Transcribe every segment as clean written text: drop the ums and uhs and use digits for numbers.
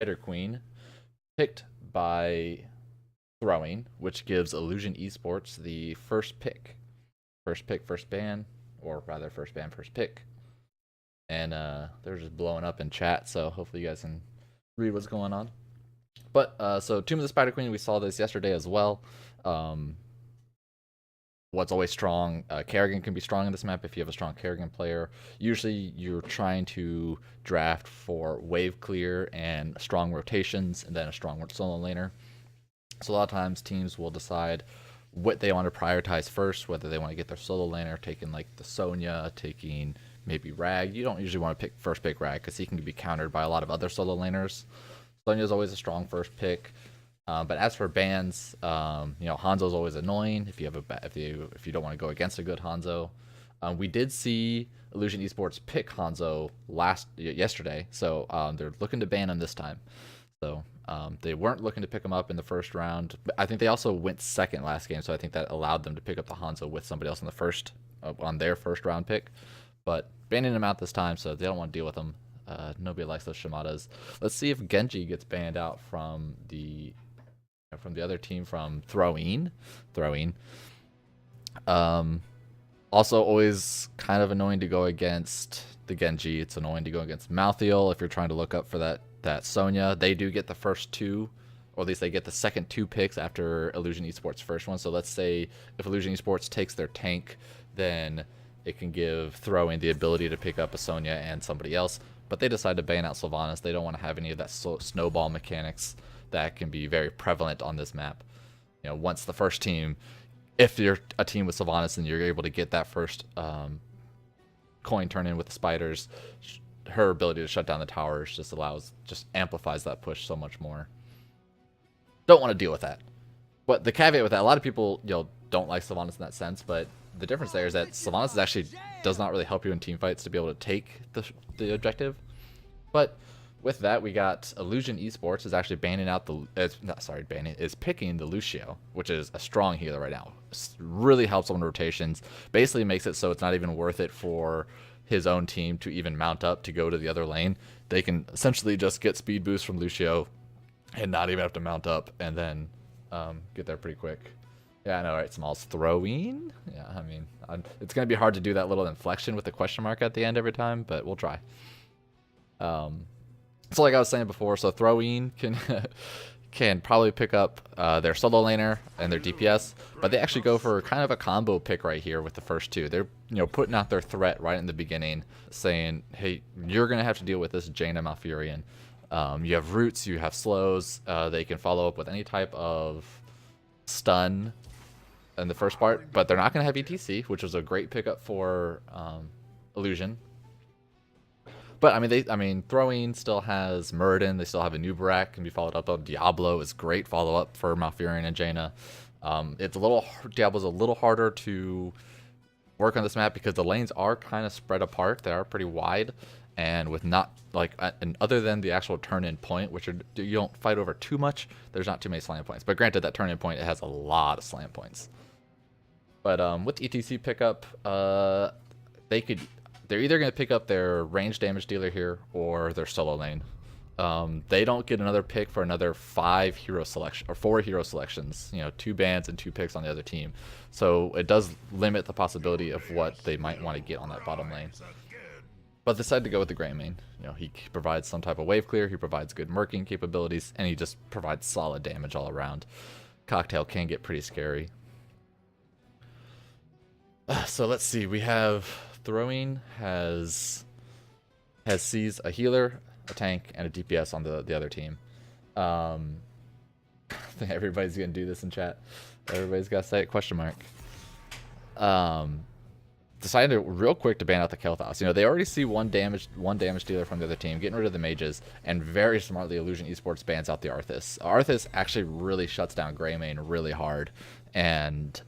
Spider Queen, picked by Throwing, which gives Illusion Esports the first pick. First pick, first ban, or rather, first ban, first pick. And they're just blowing up in chat, so hopefully you guys can read what's going on. But so Tomb of the Spider Queen, we saw this yesterday as well. What's always strong, Kerrigan can be strong in this map if you have a strong Kerrigan player. Usually you're trying to draft for wave clear and strong rotations, and then a strong solo laner. So a lot of times teams will decide what they want to prioritize first, whether they want to get their solo laner, taking like the Sonya, taking maybe Rag. You don't usually want to pick Rag because he can be countered by a lot of other solo laners. Sonya is always a strong first pick. But as for bans, Hanzo's always annoying if you have if you don't want to go against a good Hanzo. We did see Illusion Esports pick Hanzo yesterday, so they're looking to ban him this time. So they weren't looking to pick him up in the first round. I think they also went second last game, so I think that allowed them to pick up the Hanzo with somebody else in the first on their first round pick. But banning him out this time, so they don't want to deal with him. Nobody likes those Shimadas. Let's see if Genji gets banned out from the other team from Throwing. Also, always kind of annoying to go against the Genji. It's annoying to go against Malthael if you're trying to look up for that Sonya. They do get the first two, or at least they get the second two picks after Illusion Esports' first one. So let's say if Illusion Esports takes their tank, then it can give Throwing the ability to pick up a Sonya and somebody else. But they decide to ban out Sylvanas. They don't want to have any of that snowball mechanics that can be very prevalent on this map. Once the first team, if you're a team with Sylvanas and you're able to get that first coin turn in with the spiders, her ability to shut down the towers just amplifies that push so much more. Don't want to deal with that. But the caveat with that, a lot of people don't like Sylvanas in that sense, but the difference there is that Sylvanas actually does not really help you in team fights to be able to take the objective. But with that, we got Illusion Esports is actually is picking the Lucio, which is a strong healer right now. Really helps on rotations. Basically makes it so it's not even worth it for his own team to even mount up to go to the other lane. They can essentially just get speed boost from Lucio and not even have to mount up, and then get there pretty quick. Yeah, I know, right? Small's Throwing. Yeah, I mean, it's going to be hard to do that little inflection with the question mark at the end every time, but we'll try. So like I was saying before, so Throwing can probably pick up their solo laner and their DPS, but they actually go for kind of a combo pick right here with the first two. They're putting out their threat right in the beginning, saying, hey, you're going to have to deal with this Jaina Malfurion. You have roots, you have slows. They can follow up with any type of stun in the first part, but they're not going to have ETC, which was a great pickup for Illusion. But I mean, Throwing still has Muradin. They still have a new Barak, can be followed up on Diablo. Is great follow up for Malfurion and Jaina. Diablo's a little harder to work on this map because the lanes are kind of spread apart. They are pretty wide, and with not and other than the actual turn-in point, which you don't fight over too much, there's not too many slam points. But granted, that turn-in point, it has a lot of slam points. But with ETC pickup, they're either going to pick up their range damage dealer here or their solo lane. They don't get another pick for another 4 hero selections. 2 bans and 2 picks on the other team. So it does limit the possibility of what they might want to get on that bottom lane. But they decided to go with the Greymane. He provides some type of wave clear, he provides good murking capabilities, and he just provides solid damage all around. Cocktail can get pretty scary. So let's see, we have Throwing has sees a healer, a tank, and a DPS on the other team. I think everybody's gonna do this in chat. Everybody's got to say it question mark. Decided real quick to ban out the Kel'Thas. They already see one damage dealer from the other team, getting rid of the mages, and very smartly Illusion Esports bans out the Arthas. Arthas actually really shuts down Greymane really hard, and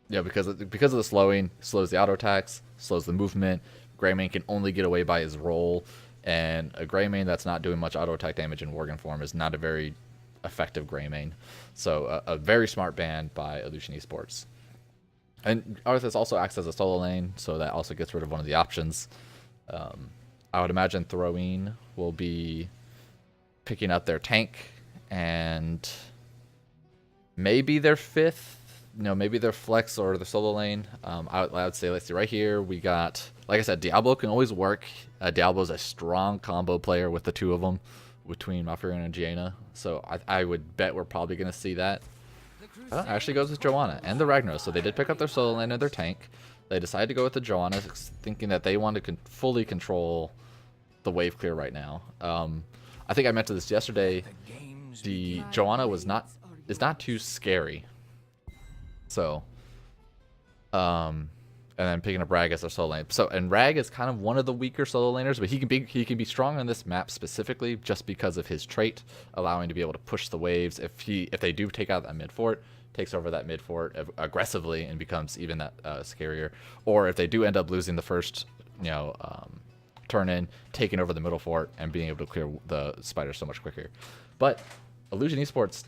because of the slowing, slows the auto attacks, slows the movement. Greymane can only get away by his roll, and a Greymane that's not doing much auto attack damage in Worgen form is not a very effective Greymane. So a very smart ban by Illusion Esports. And Arthas also acts as a solo lane, so that also gets rid of one of the options. I would imagine Throwing will be picking up their tank and maybe their fifth, maybe their flex or the solo lane. I would say, let's see, right here we got, like I said, Diablo can always work. Diablo's a strong combo player with the two of them between Malfurion and Jaina, so I would bet we're probably going to see that. Actually goes with Joanna and the Ragnaros, so they did pick up their solo lane and their tank. They decided to go with the Joanna, thinking that they want to fully control the wave clear right now. I think I mentioned this yesterday. The Joanna is not too scary. So, and then picking up Rag as their solo lane. So, and Rag is kind of one of the weaker solo laners, but he can be strong on this map specifically just because of his trait, allowing to be able to push the waves. If they do take out that mid fort, takes over that mid fort aggressively and becomes even that scarier. Or if they do end up losing the first, turn in, taking over the middle fort and being able to clear the spiders so much quicker. But Illusion Esports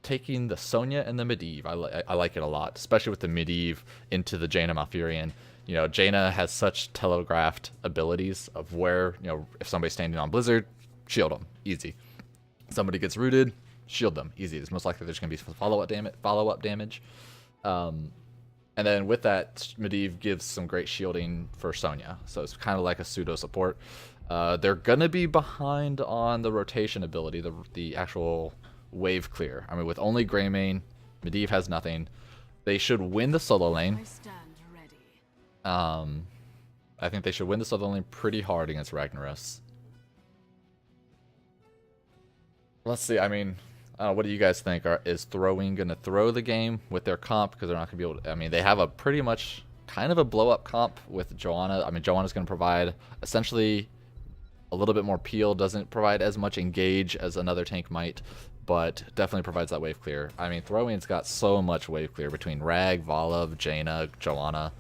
taking the Sonya and the Medivh, I like it a lot, especially with the Medivh into the Jaina Malfurion. Jaina has such telegraphed abilities of where, if somebody's standing on Blizzard, shield them, easy. Somebody gets rooted, shield them, easy. It's most likely there's going to be follow-up damage. And then with that, Medivh gives some great shielding for Sonya, so it's kind of like a pseudo support. They're gonna be behind on the rotation ability, the actual wave clear. I mean, with only Greymane, Medivh has nothing. They should win the solo lane. I think they should win the solo lane pretty hard against Ragnaros. Let's see. I mean, what do you guys think? Is Throwing gonna throw the game with their comp because they're not gonna be able to? I mean, they have a pretty much kind of a blow up comp with Joanna. I mean, Joanna's gonna provide essentially a little bit more peel, doesn't provide as much engage as another tank might, but definitely provides that wave clear. I mean, Throwing's got so much wave clear between Rag, Volav, Jaina, Joanna.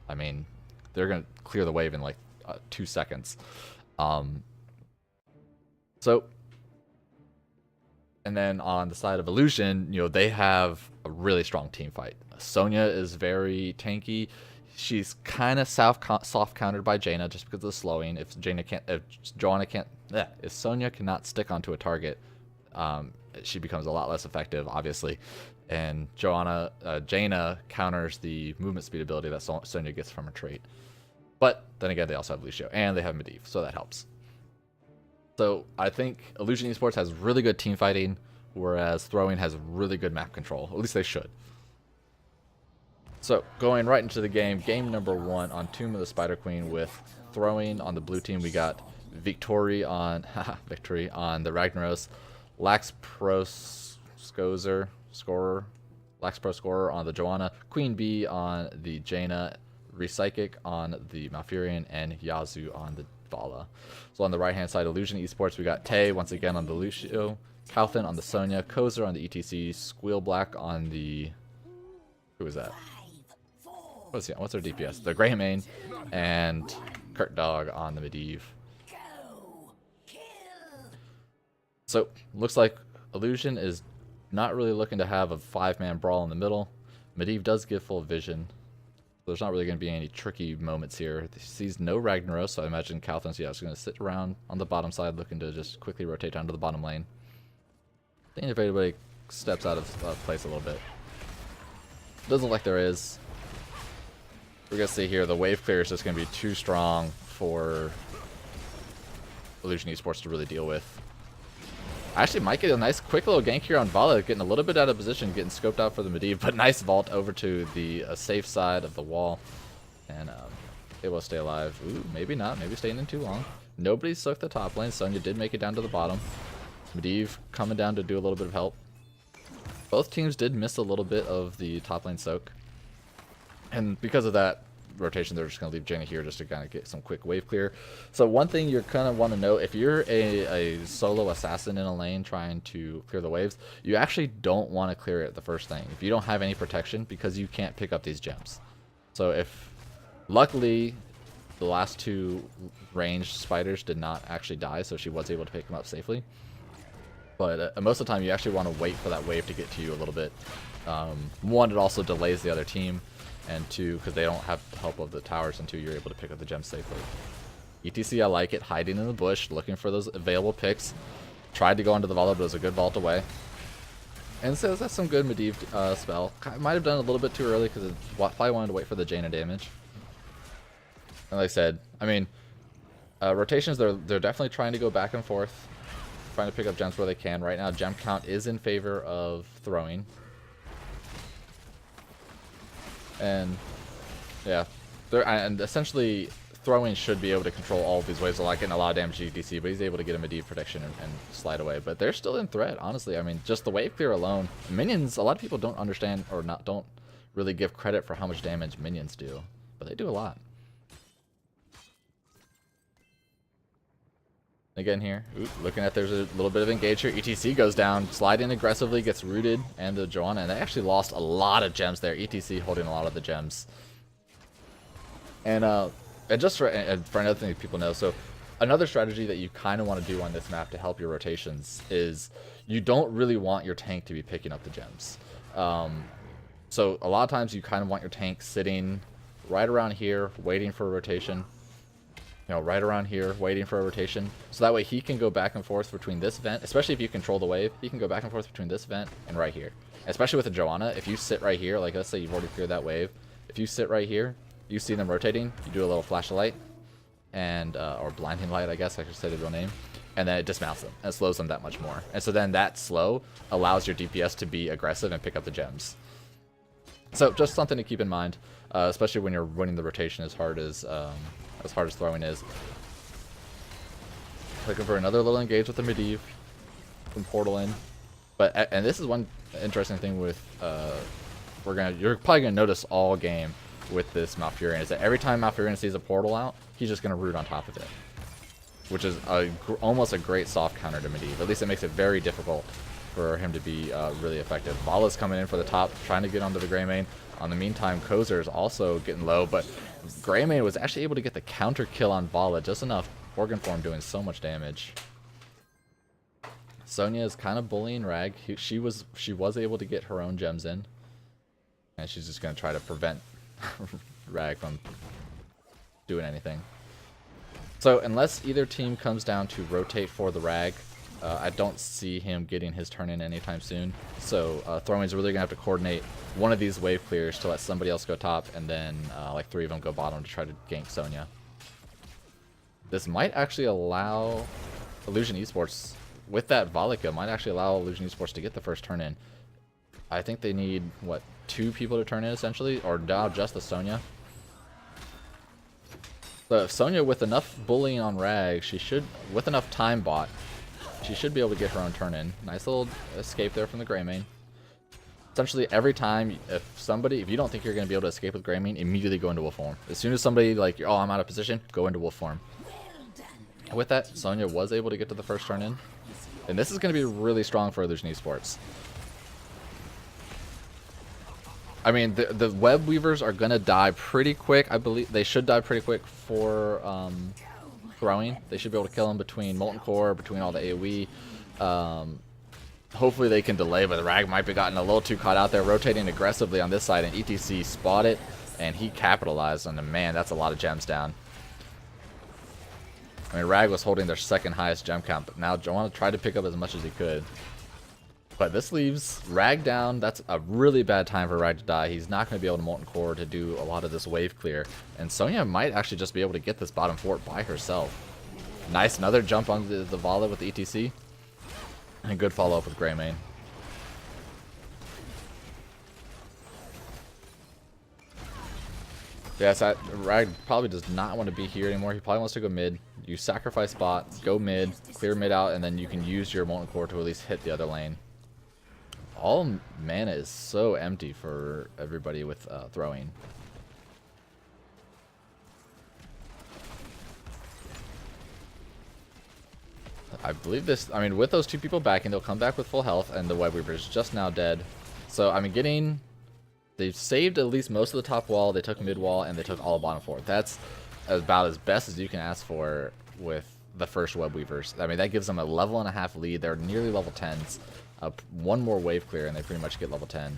I mean, they're going to clear the wave in like 2 seconds. So, and then on the side of Illusion, they have a really strong team fight. Sonya is very tanky. She's kind of soft countered by Jaina just because of the slowing. If Sonya cannot stick onto a target, she becomes a lot less effective, obviously. And Jaina counters the movement speed ability that Sonya gets from her trait. But then again, they also have Lucio and they have Medivh, so that helps. So I think Illusion Esports has really good team fighting, whereas Throwing has really good map control. At least they should. So, going right into the game number 1 on Tomb of the Spider Queen with Throwing on the blue team. We got victory on the Ragnaros, Lax Pro Scorer on the Joanna, Queen Bee on the Jaina, Repsychic on the Malfurion, and Yazoo on the Vala. So on the right hand side, Illusion Esports, we got Tay once again on the Lucio, Calthin on the Sonya, Kozer on the ETC, Squeal Black on the... who is that? What's their DPS? The Greymane, and Kurt Dog on the Medivh. So, looks like Illusion is not really looking to have a 5-man brawl in the middle. Medivh does give full vision. There's not really going to be any tricky moments here. He sees no Ragnaros, so I imagine Calthin's just going to sit around on the bottom side looking to just quickly rotate down to the bottom lane. I think if anybody steps out of place a little bit. Doesn't look like there is. We're going to see here, the wave clear is just going to be too strong for Illusion Esports to really deal with. Actually might get a nice quick little gank here on Vala, getting a little bit out of position, getting scoped out for the Medivh, but nice vault over to the safe side of the wall. And able to stay alive. Ooh, maybe not, maybe staying in too long. Nobody soaked the top lane. Sonya did make it down to the bottom. Medivh coming down to do a little bit of help. Both teams did miss a little bit of the top lane soak. And because of that rotation, they're just going to leave Jaina here just to kind of get some quick wave clear. So one thing you're kind of want to know, if you're a solo assassin in a lane trying to clear the waves, you actually don't want to clear it the first thing if you don't have any protection, because you can't pick up these gems. So if, luckily, the last 2 ranged spiders did not actually die, so she was able to pick them up safely. But most of the time, you actually want to wait for that wave to get to you a little bit. 1, it also delays the other team, and 2, because they don't have help of the towers, and 2, you're able to pick up the gems safely. ETC, I like it, hiding in the bush, looking for those available picks. Tried to go into the vault, but it was a good vault away. And so that's some good Medivh spell. Might have done it a little bit too early because it probably wanted to wait for the Jaina damage. And like I said, I mean, rotations, they're definitely trying to go back and forth, trying to pick up gems where they can. Right now, gem count is in favor of throwing. And yeah, and essentially throwing should be able to control all of these waves. Like getting a lot of damage to ETC, but he's able to get a Medivh prediction and slide away. But they're still in threat, honestly. I mean, just the wave clear alone. Minions, a lot of people don't understand or don't really give credit for how much damage minions do, but they do a lot. Again here, looking at there's a little bit of engage here. ETC goes down, sliding aggressively, gets rooted, and the Joanna, and they actually lost a lot of gems there. ETC holding a lot of the gems. And just for another thing that people know, so another strategy that you kind of want to do on this map to help your rotations is you don't really want your tank to be picking up the gems. So a lot of times you kind of want your tank sitting right around here, waiting for a rotation. You know, right around here, waiting for a rotation. So that way he can go back and forth between this vent, especially if you control the wave, he can go back and forth between this vent and right here. Especially with the Joanna, if you sit right here, like let's say you've already cleared that wave, if you sit right here, you see them rotating, you do a little flash of light, and, or blinding light, I guess I should say the real name, and then it dismounts them, and slows them that much more. And so then that slow allows your DPS to be aggressive and pick up the gems. So just something to keep in mind, especially when you're winning the rotation as hard as throwing is. Looking for another little engage with the Medivh from Portal in. But and this is one interesting thing with you're probably gonna notice all game with this Malfurion is that every time Malfurion sees a portal out, he's just gonna root on top of it, which is almost a great soft counter to Medivh. At least it makes it very difficult for him to be really effective. Vala's coming in for the top, trying to get onto the Greymane. On the meantime, Kozer is also getting low, but Greymane was actually able to get the counter kill on Vala, just enough. Organ Form doing so much damage. Sonya is kind of bullying Rag. She was able to get her own gems in, and she's just gonna try to prevent Rag from doing anything. So unless either team comes down to rotate for the Rag, I don't see him getting his turn in anytime soon. So Throwing's really gonna have to coordinate one of these wave clears to let somebody else go top, and then like 3 of them go bottom to try to gank Sonya. This might actually allow Illusion Esports, with that Valika, might actually allow Illusion Esports to get the first turn in. I think they need, what, 2 people to turn in essentially, or now just the Sonya. So if Sonya, with enough bullying on Rag, she should, with enough time bought, she should be able to get her own turn in. Nice little escape there from the Greymane. Essentially every time, if you don't think you're going to be able to escape with Greymane, immediately go into wolf form. As soon as somebody like, oh, I'm out of position, go into wolf form. With that, Sonya was able to get to the first turn in. And this is going to be really strong for Illusion Esports. I mean, the web weavers are going to die pretty quick. I believe they should die pretty quick for throwing. They should be able to kill them between Molten Core, between all the AoE. Hopefully they can delay, but the Rag might be gotten a little too caught out there, rotating aggressively on this side, and ETC spot it, and he capitalized on the man. That's a lot of gems down. I mean, Rag was holding their second highest gem count, but now Joanna tried to pick up as much as he could. But this leaves Rag down. That's a really bad time for Rag to die. He's not going to be able to Molten Core to do a lot of this wave clear. And Sonya might actually just be able to get this bottom fort by herself. Nice, another jump on the Vala with the ETC. And good follow-up with Greymane. Yes, Rag probably does not want to be here anymore. He probably wants to go mid. You sacrifice bot, go mid, clear mid out, and then you can use your Molten Core to at least hit the other lane. All mana is so empty for everybody with throwing. I believe this, I mean, with those 2 people backing, they'll come back with full health, and the Web Weaver is just now dead. So, I mean, they've saved at least most of the top wall, they took mid wall, and they took all the bottom floor. That's about as best as you can ask for with the first Web Weavers. I mean, that gives them a level and a half lead. They're nearly level 10s. One more wave clear, and they pretty much get level 10.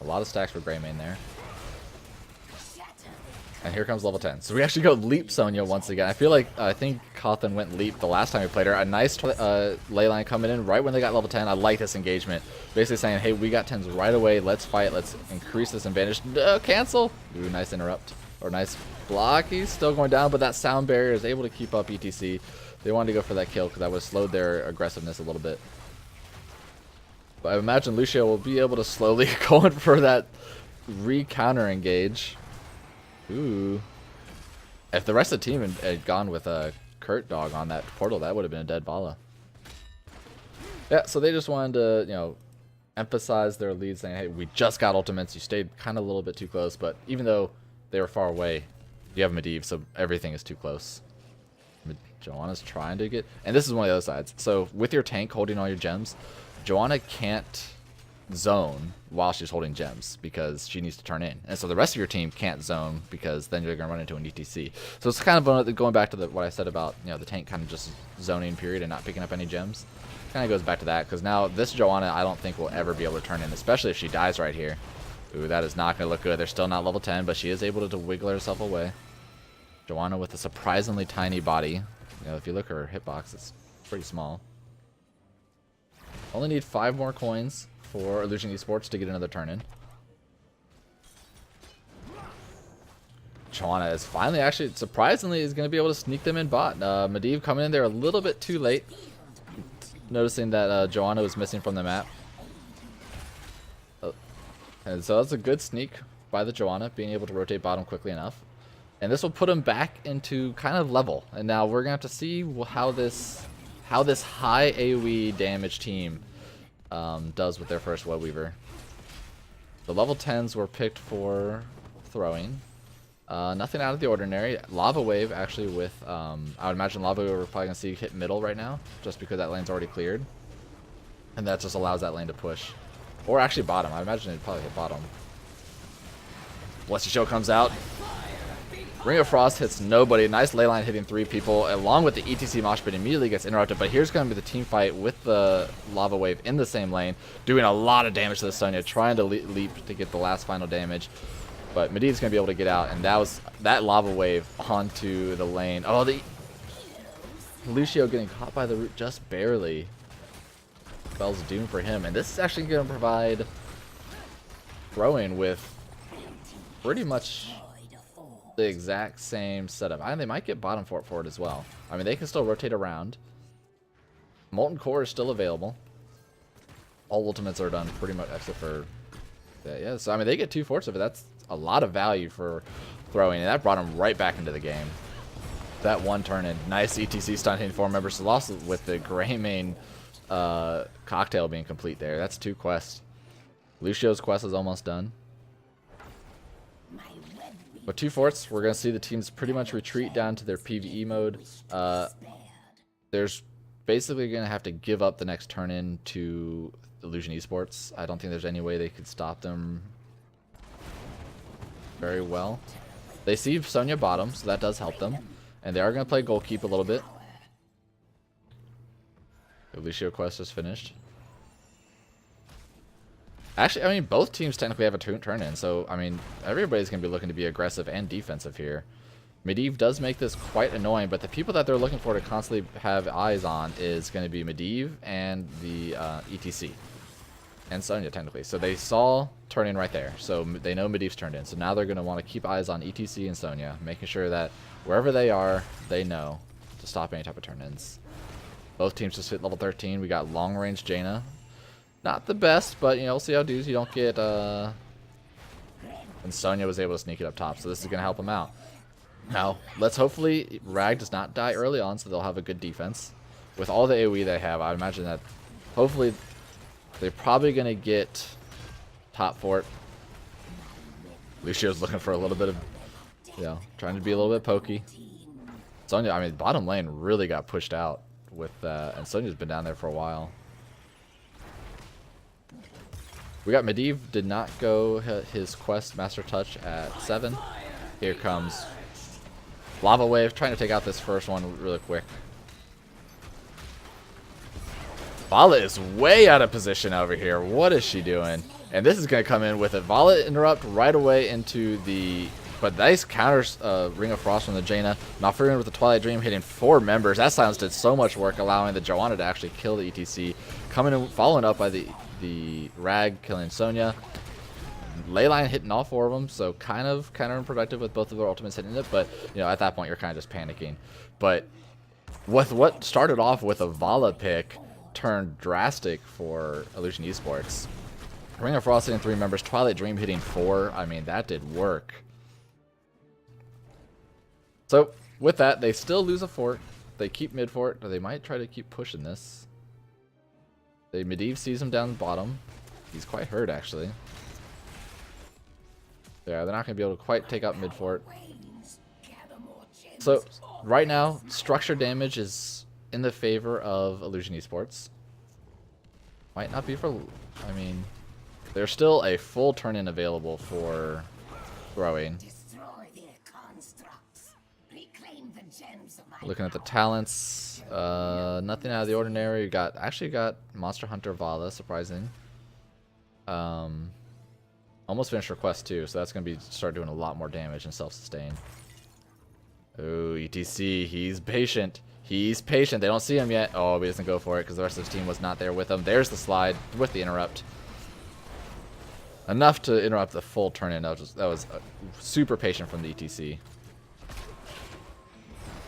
A lot of stacks for Greymane there. And here comes level 10. So we actually go Leap Sonya once again. I feel like, I think Cawthon went Leap the last time we played her. A nice ley line coming in right when they got level 10. I like this engagement. Basically saying, hey, we got 10s right away. Let's fight. Let's increase this advantage. Cancel. Ooh, nice interrupt. Or nice block. He's still going down, but that sound barrier is able to keep up ETC. They wanted to go for that kill because that would have slowed their aggressiveness a little bit. But I imagine Lucio will be able to slowly go in for that re-counter engage. Ooh. If the rest of the team had gone with a Kurt Dog on that portal, that would have been a dead Vala. Yeah, so they just wanted to, you know, emphasize their lead, saying, hey, we just got ultimates. You stayed kind of a little bit too close, but even though they were far away, you have Medivh, so everything is too close. Joanna's trying to get... And this is one of the other sides. So with your tank holding all your gems, Joanna can't zone while she's holding gems because she needs to turn in, and so the rest of your team can't zone because then you're gonna run into an ETC. So it's kind of going back to what I said about, you know, the tank kind of just zoning period and not picking up any gems. Kind of goes back to that because now this Joanna I don't think will ever be able to turn in, especially if she dies right here. Ooh, that is not gonna look good. They're still not level 10, but she is able to wiggle herself away. Joanna with a surprisingly tiny body. You know, if you look at her hitbox, it's pretty small. Only need 5 more coins for Illusion Esports to get another turn in. Joanna is finally, actually, surprisingly, is going to be able to sneak them in bot. Medivh coming in there a little bit too late. Noticing that Joanna was missing from the map. And so that's a good sneak by the Joanna, being able to rotate bottom quickly enough. And this will put him back into kind of level. And now we're going to have to see how this high AoE damage team does with their first Web Weaver. The level 10s were picked for throwing. Nothing out of the ordinary. Lava Wave actually with, I would imagine Lava Wave we're probably going to see hit middle right now, just because that lane's already cleared. And that just allows that lane to push. Or actually bottom. I imagine it'd probably hit bottom. Blessed Show comes out. Ring of Frost hits nobody. Nice ley line hitting 3 people, along with the ETC mosh pit immediately gets interrupted. But here's going to be the team fight with the Lava Wave in the same lane, doing a lot of damage to the Sonya, trying to leap to get the last final damage. But Medivh's going to be able to get out, and that was that Lava Wave onto the lane. Oh, the Lucio getting caught by the root just barely. Spells doom for him, and this is actually going to provide throwing with pretty much the exact same setup. I mean, they might get bottom fort for it as well. I mean, they can still rotate around. Molten Core is still available. All ultimates are done pretty much except for that. Yeah, so I mean, they get 2 forts of it. That's a lot of value for throwing, and that brought them right back into the game. That one turn in. Nice ETC stun hitting 4 members. Lost with the Greymane cocktail being complete there. That's 2 quests. Lucio's quest is almost done. But 2 forts, we're going to see the teams pretty much retreat down to their PvE mode. There's basically going to have to give up the next turn in to Illusion Esports. I don't think there's any way they could stop them very well. They see Sonya bottom, so that does help them. And they are going to play goalkeep a little bit. The Lucio quest is finished. Actually, I mean, both teams technically have a turn in, so, I mean, everybody's going to be looking to be aggressive and defensive here. Medivh does make this quite annoying, but the people that they're looking for to constantly have eyes on is going to be Medivh and the ETC. And Sonya, technically. So they saw turn in right there, so they know Medivh's turned in. So now they're going to want to keep eyes on ETC and Sonya, making sure that wherever they are, they know to stop any type of turn-ins. Both teams just hit level 13. We got long-range Jaina. Not the best, but, you know, we'll see how it does. You don't get, and Sonya was able to sneak it up top, so this is going to help them out. Now, let's hopefully Rag does not die early on, so they'll have a good defense. With all the AoE they have, I imagine that hopefully they're probably going to get top fort. Lucio's looking for a little bit of, you know, trying to be a little bit pokey. Sonya, I mean, bottom lane really got pushed out with that, and Sonya's been down there for a while. We got Medivh did not go his quest Master Touch at 7. Here comes Lava Wave trying to take out this first one really quick. Vala is way out of position over here. What is she doing? And this is going to come in with a Vala interrupt right away into the But nice counters, Ring of Frost from the Jaina. Malfurion with the Twilight Dream hitting 4 members. That silence did so much work, allowing the Joanna to actually kill the ETC. Coming in, following up by the Rag killing Sonya. Leyline hitting all 4 of them, so kind of counterproductive with both of their ultimates hitting it. But you know, at that point, you're kind of just panicking. But with what started off with a Vala pick, turned drastic for Illusion Esports. Ring of Frost hitting 3 members, Twilight Dream hitting 4. I mean, that did work. So, with that, they still lose a fort. They keep mid fort, or they might try to keep pushing this. Medivh sees him down the bottom. He's quite hurt, actually. Yeah, they're not going to be able to quite take out mid fort. So, right now, structure damage is in the favor of Illusion Esports. Might not be for... I mean, there's still a full turn-in available for throwing. Looking at the talents, nothing out of the ordinary. You actually got Monster Hunter Vala, surprising. Almost finished her quest too, so that's gonna start doing a lot more damage and self-sustain. Oh, ETC, he's patient. He's patient. They don't see him yet. Oh, but he doesn't go for it because the rest of his team was not there with him. There's the slide with the interrupt. Enough to interrupt the full turn-in. That was super patient from the ETC.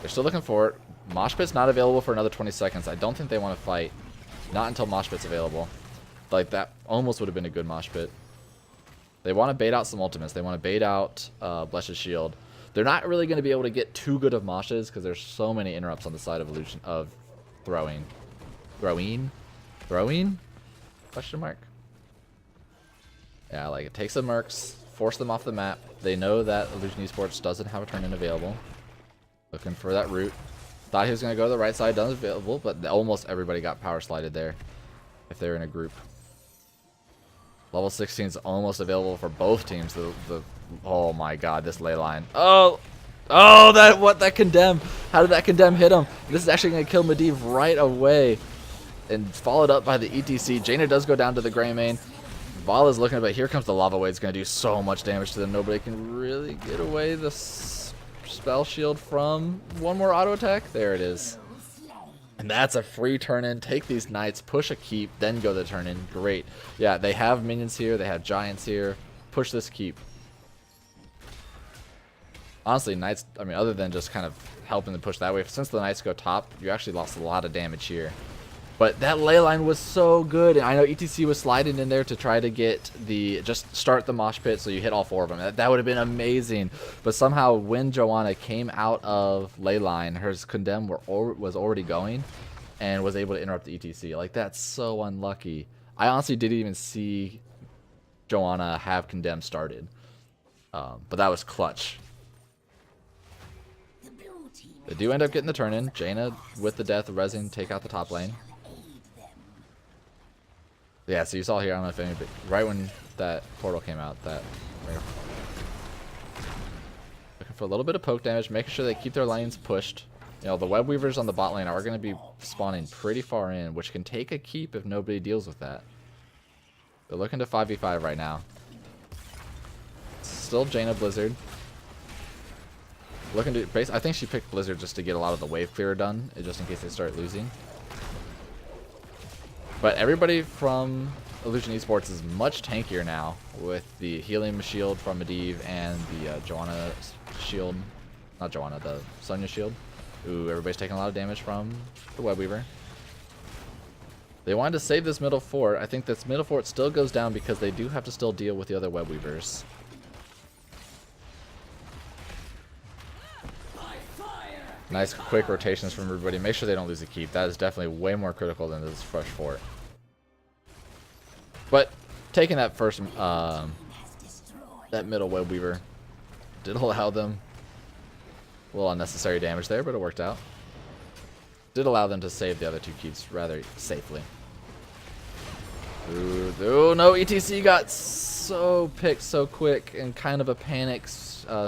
They're still looking for it. Mosh Pit's not available for another 20 seconds. I don't think they want to fight. Not until Mosh Pit's available. Like, that almost would have been a good Mosh Pit. They want to bait out some ultimates. They want to bait out Bless's Shield. They're not really going to be able to get too good of Moshes because there's so many interrupts on the side of Illusion of throwing. Throwing? Question mark? Yeah, like, it takes the Mercs, force them off the map. They know that Illusion Esports doesn't have a turn-in available. Looking for that route. Thought he was going to go to the right side. Doesn't available, but almost everybody got power slided there if they're in a group. Level 16 is almost available for both teams. Oh my god, this ley line. Oh, that condemn. How did that condemn hit him? This is actually going to kill Medivh right away. And followed up by the ETC. Jaina does go down to the Grey Mane. Vala's looking, but here comes the Lava Wave. It's going to do so much damage to them. Nobody can really get away the spell shield from one more auto attack. There it is. And that's a free turn-in. Take these knights, push a keep, then go to the turn-in. Great. Yeah, they have minions here. They have giants here. Push this keep. Honestly, knights, I mean, other than just kind of helping to push that way, since the knights go top, you actually lost a lot of damage here. But that ley line was so good. And I know ETC was sliding in there to try to get just start the mosh pit so you hit all 4 of them. That would have been amazing. But somehow when Joanna came out of ley line, her condemn was already going and was able to interrupt the ETC. Like, that's so unlucky. I honestly didn't even see Joanna have condemn started. But that was clutch. They do end up getting the turn in. Jaina with the death, resin, take out the top lane. Yeah, so you saw here, I don't know if anybody, right when that portal came out, that looking for a little bit of poke damage, making sure they keep their lanes pushed. You know, the web weavers on the bot lane are going to be spawning pretty far in, which can take a keep if nobody deals with that. They're looking to 5v5 right now. Still Jaina Blizzard. Looking to base. I think she picked Blizzard just to get a lot of the wave clear done, just in case they start losing. But everybody from Illusion Esports is much tankier now with the helium shield from Medivh and the Joanna shield. Not Joanna, the Sonya shield. Ooh, everybody's taking a lot of damage from the web weaver. They wanted to save this middle fort. I think this middle fort still goes down because they do have to still deal with the other web weavers. Nice quick rotations from everybody. Make sure they don't lose a keep. That is definitely way more critical than this fresh fort. But taking that first, that middle web weaver did allow them a little unnecessary damage there, but it worked out. Did allow them to save the other 2 keeps rather safely. Ooh, no, ETC got so picked so quick and kind of a panic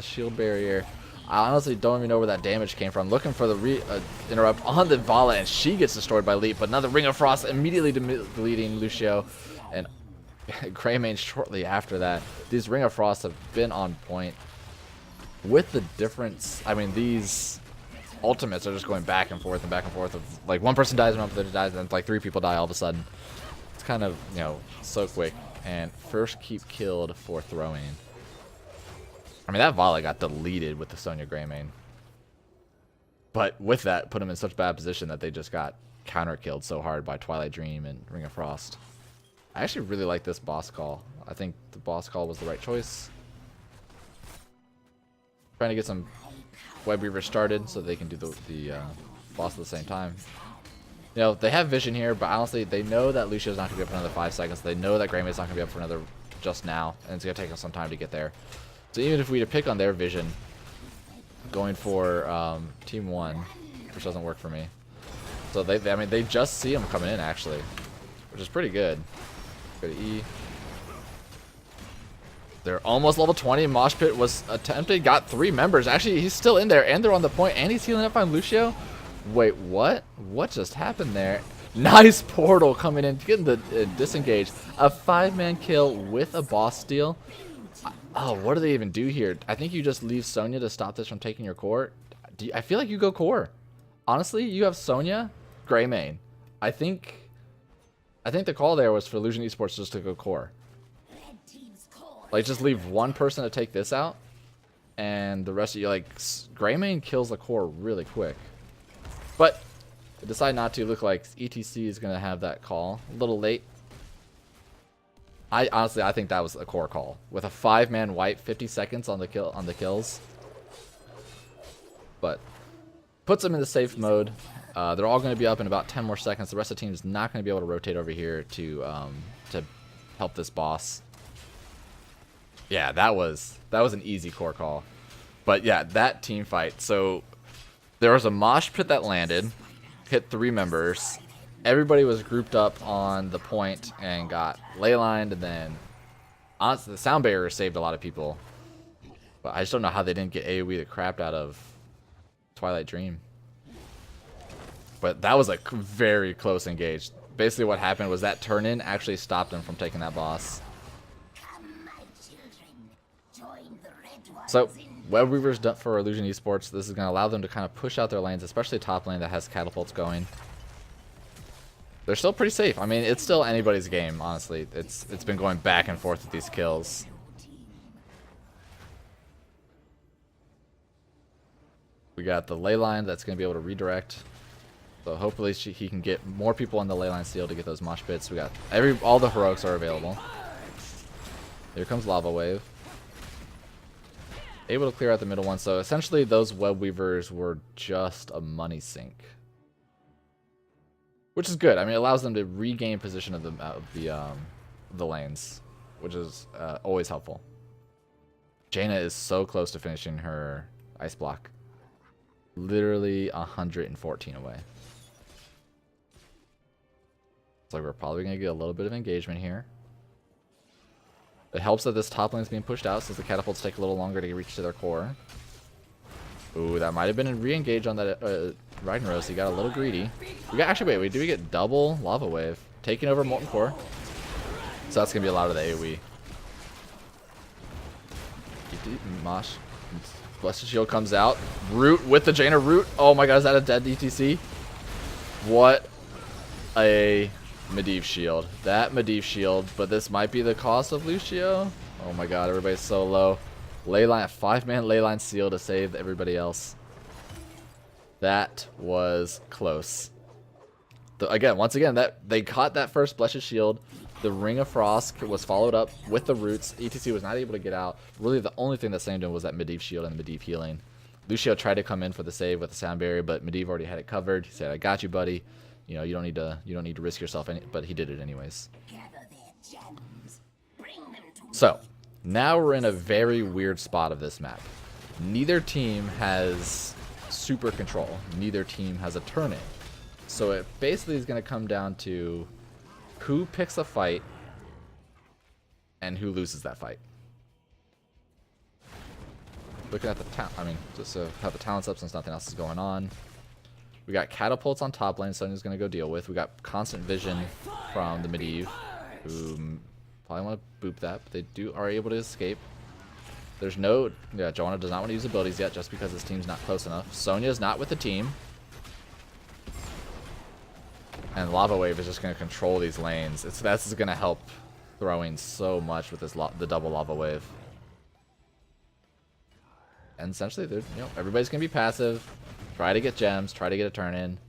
shield barrier. I honestly don't even know where that damage came from. Looking for the interrupt on the Vala, and she gets destroyed by Leap. But another Ring of Frost immediately deleting Lucio and Grey Mane shortly after that. These Ring of Frost have been on point. with the difference, I mean, these ultimates are just going back and forth and back and forth. Of like one person dies, another person dies, and then like 3 people die all of a sudden. It's kind of, you know, so quick. And first keep killed for throwing. I mean, that volley got deleted with the Sonya Greymane. But with that, put them in such bad position that they just got counter-killed so hard by Twilight Dream and Ring of Frost. I actually really like this boss call. I think the boss call was the right choice. Trying to get some Web Weaver started so they can do the boss at the same time. You know, they have vision here, but honestly, they know that Lucio's not going to be up for another 5 seconds. They know that Greymane's not going to be up for another just now, and it's going to take them some time to get there. So even if we were to pick on their vision, going for Team 1, which doesn't work for me. So I mean, they just see him coming in, actually, which is pretty good. Go to E. They're almost level 20. Mosh Pit was attempted, got 3 members. Actually, he's still in there, and they're on the point, and he's healing up on Lucio. Wait, what? What just happened there? Nice portal coming in, getting the disengage. A 5-man kill with a boss steal. Oh, what do they even do here? I think you just leave Sonya to stop this from taking your core. I feel like you go core. Honestly, you have Sonya, Greymane. I think the call there was for Illusion Esports just to go core. Like, just leave one person to take this out, and the rest of you, like, Greymane kills the core really quick. But they decide not to. Look like ETC is going to have that call a little late. Honestly, I think that was a core call with a 5-man wipe, 50 seconds on the kills. But puts them in the safe mode. They're all going to be up in about 10 more seconds. The rest of the team is not going to be able to rotate over here to help this boss. Yeah, that was an easy core call. But yeah, that team fight. So there was a mosh pit that landed, hit 3 members. Everybody was grouped up on the point and got leylined, and then honestly, the sound barrier saved a lot of people. But I just don't know how they didn't get AoE the crap out of Twilight Dream. But that was a very close engage. Basically what happened was that turn-in actually stopped them from taking that boss. So, Web Weaver's done for Illusion Esports. This is going to allow them to kind of push out their lanes, especially top lane that has catapults going. They're still pretty safe. I mean, it's still anybody's game, honestly. It's been going back and forth with these kills. We got the ley line that's going to be able to redirect. So hopefully he can get more people on the ley line seal to get those mosh pits. We got all the heroics are available. Here comes Lava Wave. Able to clear out the middle one. So essentially those Web Weavers were just a money sink. Which is good. I mean, it allows them to regain position of the lanes, which is always helpful. Jaina is so close to finishing her ice block. Literally 114 away. So we're probably going to get a little bit of engagement here. It helps that this top lane is being pushed out since the catapults take a little longer to reach to their core. Ooh, that might have been a re-engage on that Riding Rose. He got a little greedy. We got do we get double Lava Wave? Taking over Molten Core. So that's going to be a lot of the AoE. Mosh. Blessed Shield comes out. Root with the Jaina Root. Oh my god, is that a dead DTC? What a Medivh shield. That Medivh shield, but this might be the cost of Lucio. Oh my god, everybody's so low. Leyline, 5-man leyline seal to save everybody else. That was close. Once again, that they caught that first Blessed Shield. The Ring of Frost was followed up with the roots. ETC was not able to get out. Really, the only thing that saved him was that Medivh shield and Medivh healing. Lucio tried to come in for the save with the sound barrier, but Medivh already had it covered. He said, "I got you, buddy. You know, you don't need to risk yourself." But he did it anyways. So now we're in a very weird spot of this map. Neither team has super control. Neither team has a turn-in. So it basically is going to come down to who picks a fight and who loses that fight. Looking at the talent, I mean, just to have the talents up since nothing else is going on. We got catapults on top lane, Sonya's going to go deal with. We got constant vision from the Medivh, who probably want to boop that, but they are able to escape. There's no... Yeah, Joanna does not want to use abilities yet just because his team's not close enough. Sonya's not with the team. And Lava Wave is just going to control these lanes. That's going to help throwing so much with this the double Lava Wave. And essentially, everybody's going to be passive. Try to get gems. Try to get a turn in.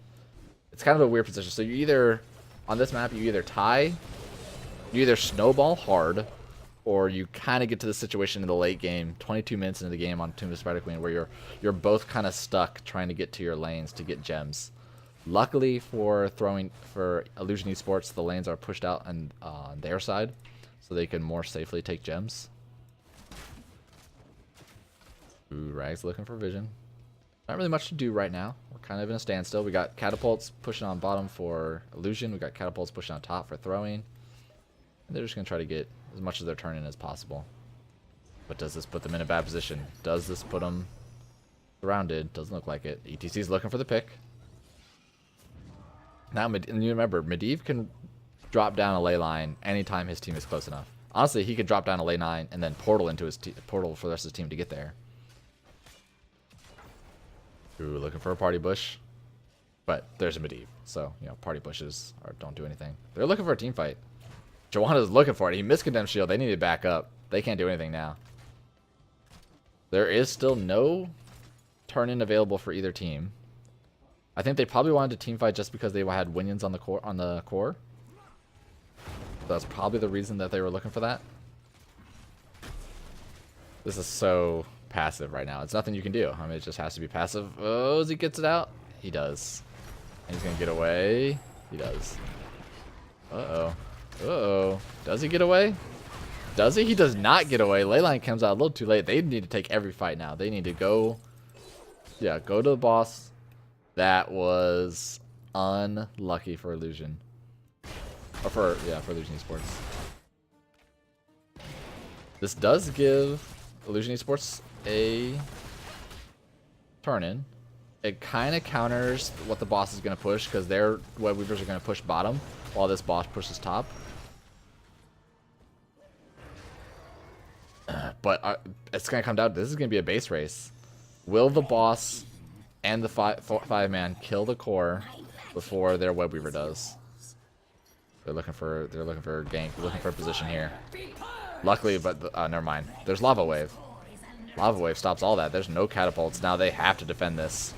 It's kind of a weird position. So you either... On this map, you either tie... You either snowball hard... Or you kind of get to the situation in the late game, 22 minutes into the game on Tomb of Spider Queen, where you're both kind of stuck trying to get to your lanes to get gems. Luckily for Illusion Esports, the lanes are pushed out on their side, so they can more safely take gems. Ooh, Rag's looking for vision. Not really much to do right now. We're kind of in a standstill. We got catapults pushing on bottom for Illusion. We got catapults pushing on top for throwing. And they're just going to try to get as much of their turn in as possible. But does this put them in a bad position? Does this put them surrounded? Doesn't look like it. ETC's looking for the pick. Now, and you remember, Medivh can drop down a ley line anytime his team is close enough. Honestly, he could drop down a ley 9 and then portal into his portal for the rest of his team to get there. Ooh, looking for a party bush. But there's a Medivh, so, party bushes don't do anything. They're looking for a team fight. Joanna's looking for it. He missed Condemned Shield. They need to back up. They can't do anything now. There is still no turn-in available for either team. I think they probably wanted to team fight just because they had Winions on the core. That's probably the reason that they were looking for that. This is so passive right now. It's nothing you can do. I mean, it just has to be passive. Oh, as he gets it out, he does. And he's gonna get away. He does. Uh-oh. Uh-oh. Does he get away? Does he? He does not get away. Leyline comes out a little too late. They need to take every fight now. They need to go... Yeah, go to the boss. That was unlucky for Illusion. Or for Illusion Esports. This does give Illusion Esports a turn-in. It kind of counters what the boss is going to push, because their Web Weavers are going to push bottom, while this boss pushes top. But it's going to come down. This is going to be a base race. Will the boss and the five-man kill the core before their Web Weaver does? They're looking for gank. They're looking for a position here. Luckily, but never mind. There's Lava Wave. Lava Wave stops all that. There's no catapults. Now they have to defend this.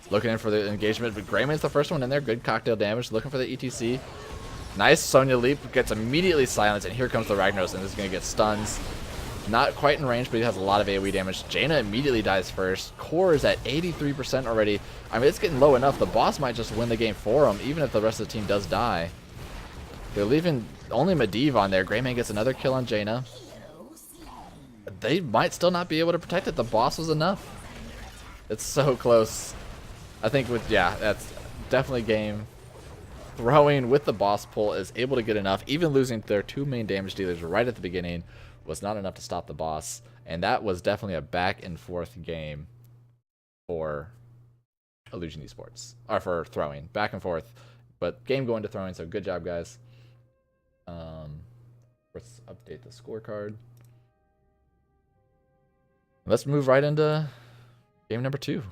Looking in for the engagement, but Greyman's the first one in there. Good cocktail damage. Looking for the ETC. Nice Sonya leap. Gets immediately silenced, and here comes the Ragnaros, and this is going to get stuns. Not quite in range, but he has a lot of AoE damage. Jaina immediately dies first. Core is at 83% already. I mean, it's getting low enough. The boss might just win the game for him, even if the rest of the team does die. They're leaving only Medivh on there. Greyman gets another kill on Jaina. They might still not be able to protect it. The boss was enough. It's so close. I think that's definitely game. Throwing with the boss pull is able to get enough. Even losing their two main damage dealers right at the beginning was not enough to stop the boss. And that was definitely a back and forth game for Illusion Esports. Or for throwing. Back and forth. But game going to throwing, so good job, guys. Let's update the scorecard. Let's move right into game number 2.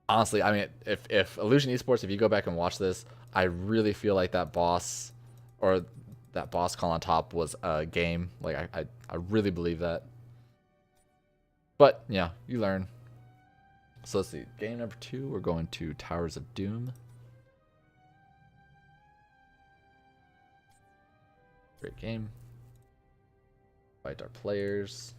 Honestly, I mean, if Illusion Esports, if you go back and watch this, I really feel like that boss, or that boss call on top was a game. Like, I really believe that. But, yeah, you learn. So let's see. Game number 2, we're going to Towers of Doom. Great game. Fight our players.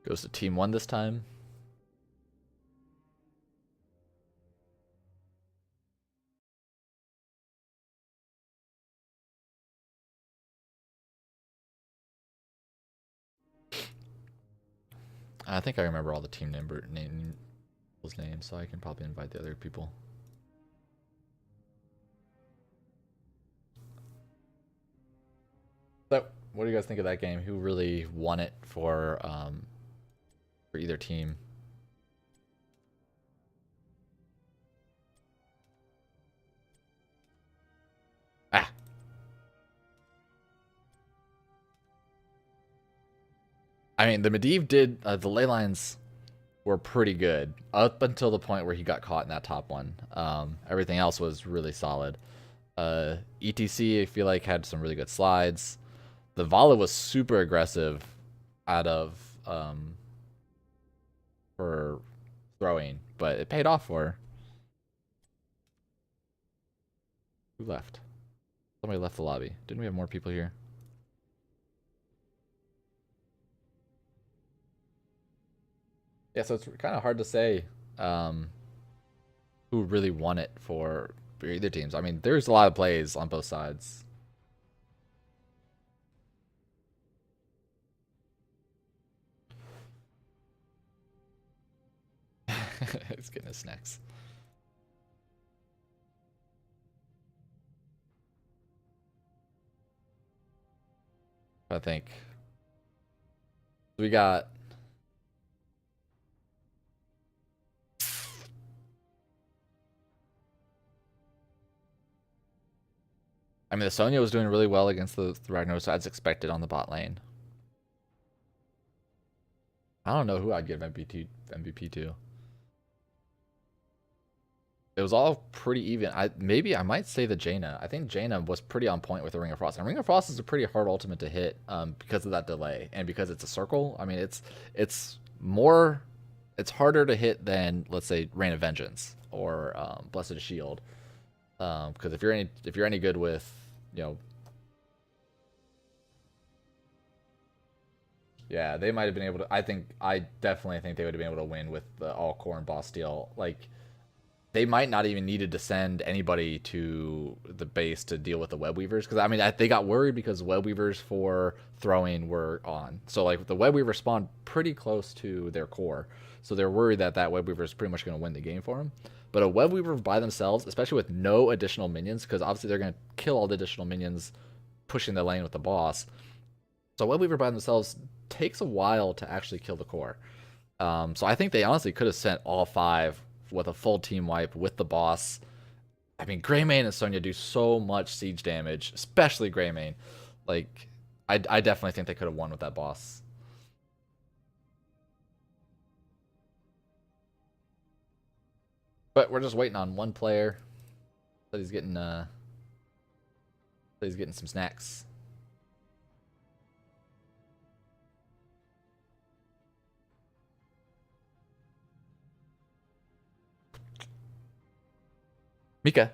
Goes to team 1 this time. I think I remember all the team names, so I can probably invite the other people. So, what do you guys think of that game? Who really won it for either team? I mean, the Medivh did the ley lines were pretty good up until the point where he got caught in that top one. Everything else was really solid. ETC, I feel like, had some really good slides. The Vala was super aggressive out of for throwing, but it paid off for her. Who left? Somebody left the lobby. Didn't we have more people here? Yeah, so it's kind of hard to say who really won it for either teams. I mean, there's a lot of plays on both sides. He's getting his snacks. I think we got. I mean, the Sonya was doing really well against the Ragnar, so as expected on the bot lane. I don't know who I'd give MVP to. It was all pretty even. I might say the Jaina. I think Jaina was pretty on point with the Ring of Frost. And Ring of Frost is a pretty hard ultimate to hit because of that delay and because it's a circle. I mean, it's harder to hit than, let's say, Rain of Vengeance or Blessed Shield. Because if you're any good with, you know, yeah, they might have been able to. I definitely think they would have been able to win with the all core and boss deal. Like, they might not even needed to send anybody to the base to deal with the web weavers, because I mean they got worried because web weavers for throwing were on. So like the web weaver spawned pretty close to their core, so they're worried that that web weaver is pretty much going to win the game for them. But a web weaver by themselves, especially with no additional minions, because obviously they're going to kill all the additional minions pushing the lane with the boss. So web weaver by themselves takes a while to actually kill the core. So I think they honestly could have sent all 5 with a full team wipe with the boss. I mean, Greymane and Sonya do so much siege damage, especially Greymane. Like, I definitely think they could have won with that boss. But we're just waiting on one player. That he's getting some snacks. Mika,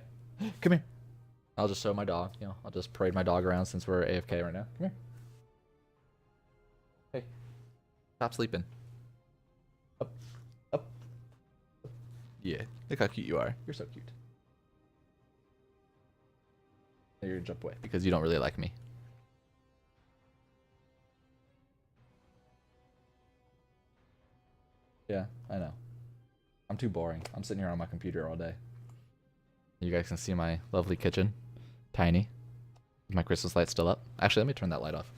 come here. I'll just show my dog. You know, I'll just parade my dog around since we're AFK right now. Come here. Hey, stop sleeping. Up, up. Yeah, look how cute you are. You're so cute. Now you're gonna jump away because you don't really like me. Yeah, I know. I'm too boring. I'm sitting here on my computer all day. You guys can see my lovely kitchen. Tiny. Is my Christmas light still up? Actually, let me turn that light off.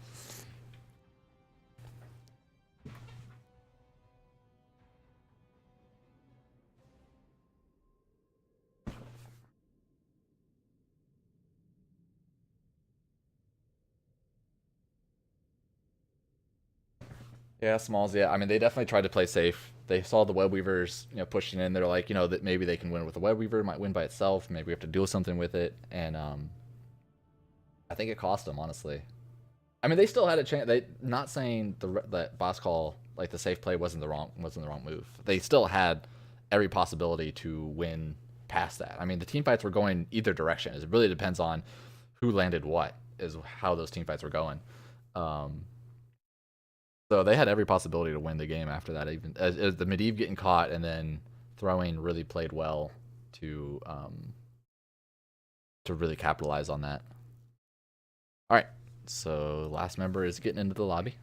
Yeah, Smalls, yeah. I mean, they definitely tried to play safe. They saw the web weavers, you know, pushing in. They're like, you know, that maybe they can win with the web weaver, might win by itself. Maybe we have to do something with it. And I think it cost them, honestly. I mean, they still had a chance. They not saying that boss call, like the safe play, wasn't the wrong move. They still had every possibility to win past that. I mean, the team fights were going either direction. It really depends on who landed what, is how those team fights were going. So they had every possibility to win the game after that. Even as the Medivh getting caught and then throwing really played well to really capitalize on that. All right, so last member is getting into the lobby.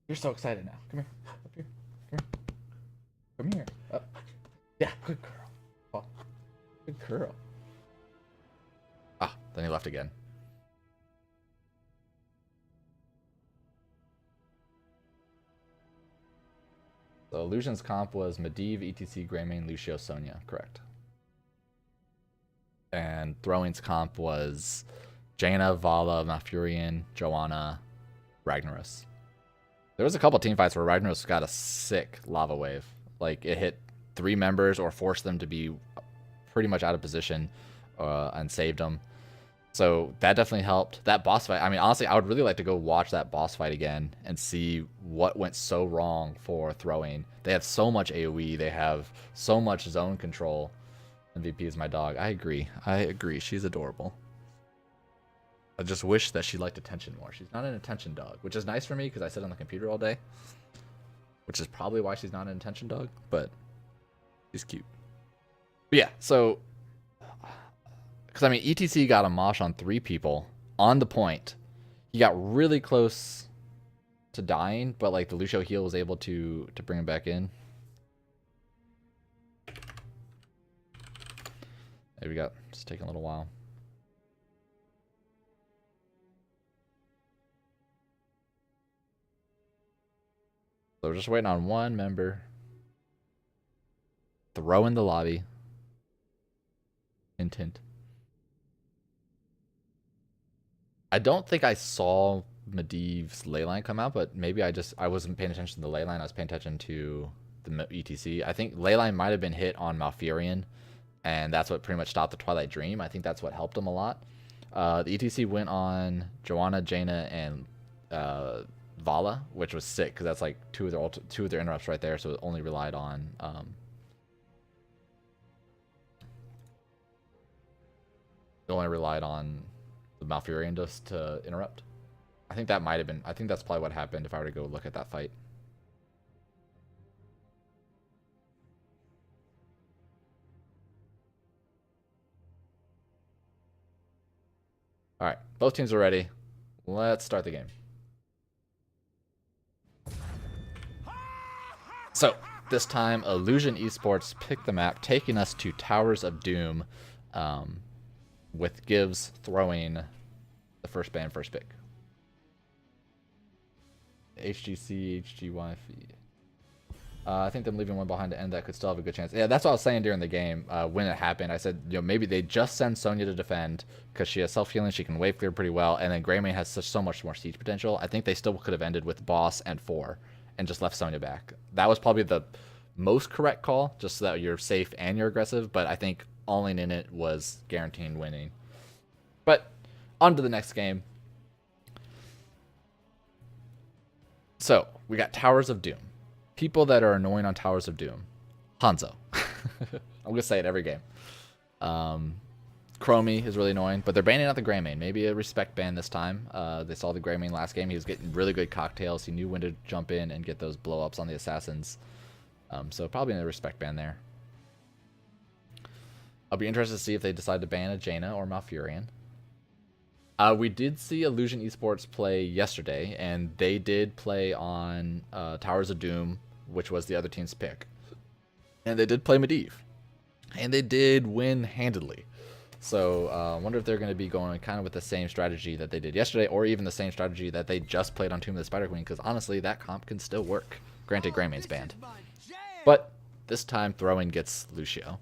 You're so excited now. Come here. Up here. Come here. Come here. Up. Yeah, good girl. Oh, good girl. Ah, then he left again. So Illusion's comp was Medivh, ETC, Greymane, Lucio, Sonya. Correct. And throwing's comp was Jaina, Vala, Malfurion, Joanna, Ragnaros. There was a couple team fights where Ragnaros got a sick lava wave. Like, it hit 3 members or forced them to be pretty much out of position and saved them. So that definitely helped. That boss fight, I mean, honestly, I would really like to go watch that boss fight again and see what went so wrong for throwing. They have so much AoE. They have so much zone control. MVP is my dog. I agree. I agree. She's adorable. I just wish that she liked attention more. She's not an attention dog, which is nice for me because I sit on the computer all day, which is probably why she's not an attention dog, but she's cute. But yeah, so, because I mean, ETC got a mosh on 3 people on the point. He got really close to dying, but like the Lucio heal was able to bring him back in. There we go. It's taking a little while. So we're just waiting on one member. Throw in the lobby. Intent. I don't think I saw Medivh's leyline come out, but maybe I wasn't paying attention to the leyline. I was paying attention to the ETC. I think leyline might have been hit on Malfurion, and that's what pretty much stopped the Twilight Dream. I think that's what helped him a lot. The ETC went on Joanna, Jaina, and Vala, which was sick because that's like two of their interrupts right there. So it only relied on the Malfurion just to interrupt. I think that might have been. I think that's probably what happened if I were to go look at that fight. All right, both teams are ready. Let's start the game. So this time, Illusion Esports picked the map, taking us to Towers of Doom, with Gibbs throwing the first ban, first pick. HGC, HGY. I think them leaving one behind to end that could still have a good chance. Yeah, that's what I was saying during the game when it happened. I said, maybe they just send Sonya to defend because she has self-healing. She can wave clear pretty well. And then Greymane has so much more siege potential. I think they still could have ended with boss and 4 and just left Sonya back. That was probably the most correct call, just so that you're safe and you're aggressive. But I think all-in in it was guaranteeing winning. But on to the next game. So we got Towers of Doom. People that are annoying on Towers of Doom. Hanzo. I'm going to say it every game. Chromie is really annoying, but they're banning out the Greymane. Maybe a respect ban this time. They saw the Greymane last game. He was getting really good cocktails. He knew when to jump in and get those blow-ups on the assassins. So probably a respect ban there. I'll be interested to see if they decide to ban a Jaina or Malfurion. We did see Illusion Esports play yesterday, and they did play on Towers of Doom, which was the other team's pick. And they did play Medivh. And they did win handedly. So I wonder if they're going to be going kind of with the same strategy that they did yesterday, or even the same strategy that they just played on Tomb of the Spider Queen, because honestly, that comp can still work. Granted, Greymane's banned. But this time, throwing gets Lucio.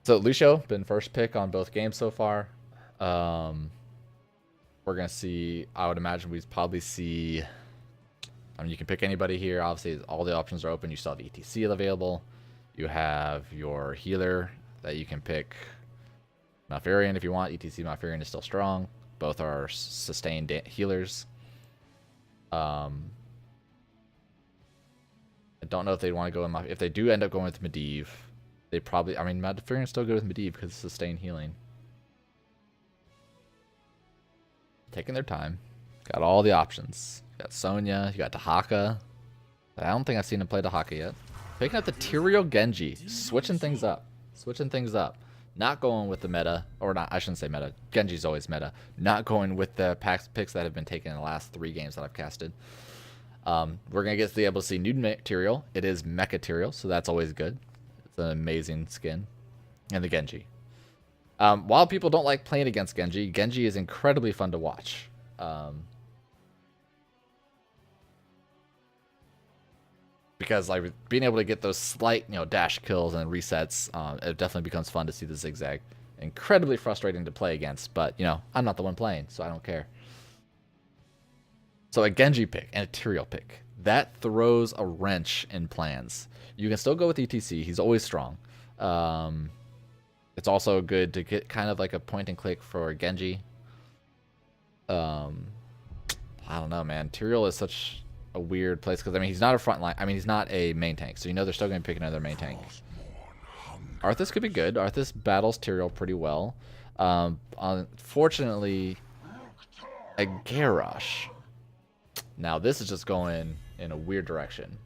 So Lucio, been first pick on both games so far. We're going to see, I would imagine we'd probably see, I mean, you can pick anybody here. Obviously, all the options are open. You still have ETC available. You have your healer that you can pick. Malfurion if you want. ETC Malfurion is still strong. Both are sustained healers. I don't know if they want to go in. If they do end up going with Medivh, they probably, I mean, Malfurion still good with Medivh because it's sustained healing. Taking their time. Got all the options. You got Sonya. You got Dahaka. I don't think I've seen him play Dahaka yet. Picking up the Tyrael Genji. Switching things up. Switching things up. Not going with the meta. Or not, I shouldn't say meta. Genji's always meta. Not going with the picks that have been taken in the last 3 games that I've casted. We're going to get to be able to see new Tyrael. It is Mecha Tyrael, so that's always good. It's an amazing skin. And the Genji. While people don't like playing against Genji, Genji is incredibly fun to watch. because like being able to get those slight, dash kills and resets, it definitely becomes fun to see the zigzag. Incredibly frustrating to play against, but I'm not the one playing, so I don't care. So a Genji pick and a Tyrael pick, that throws a wrench in plans. You can still go with ETC. He's always strong. It's also good to get kind of like a point and click for Genji. I don't know, man. Tyrael is such a weird place because, I mean, he's not a front line. I mean, he's not a main tank, so they're still going to pick another main tank. Arthas could be good. Arthas battles Tyrael pretty well. Unfortunately, a Garrosh. Now, this is just going in a weird direction.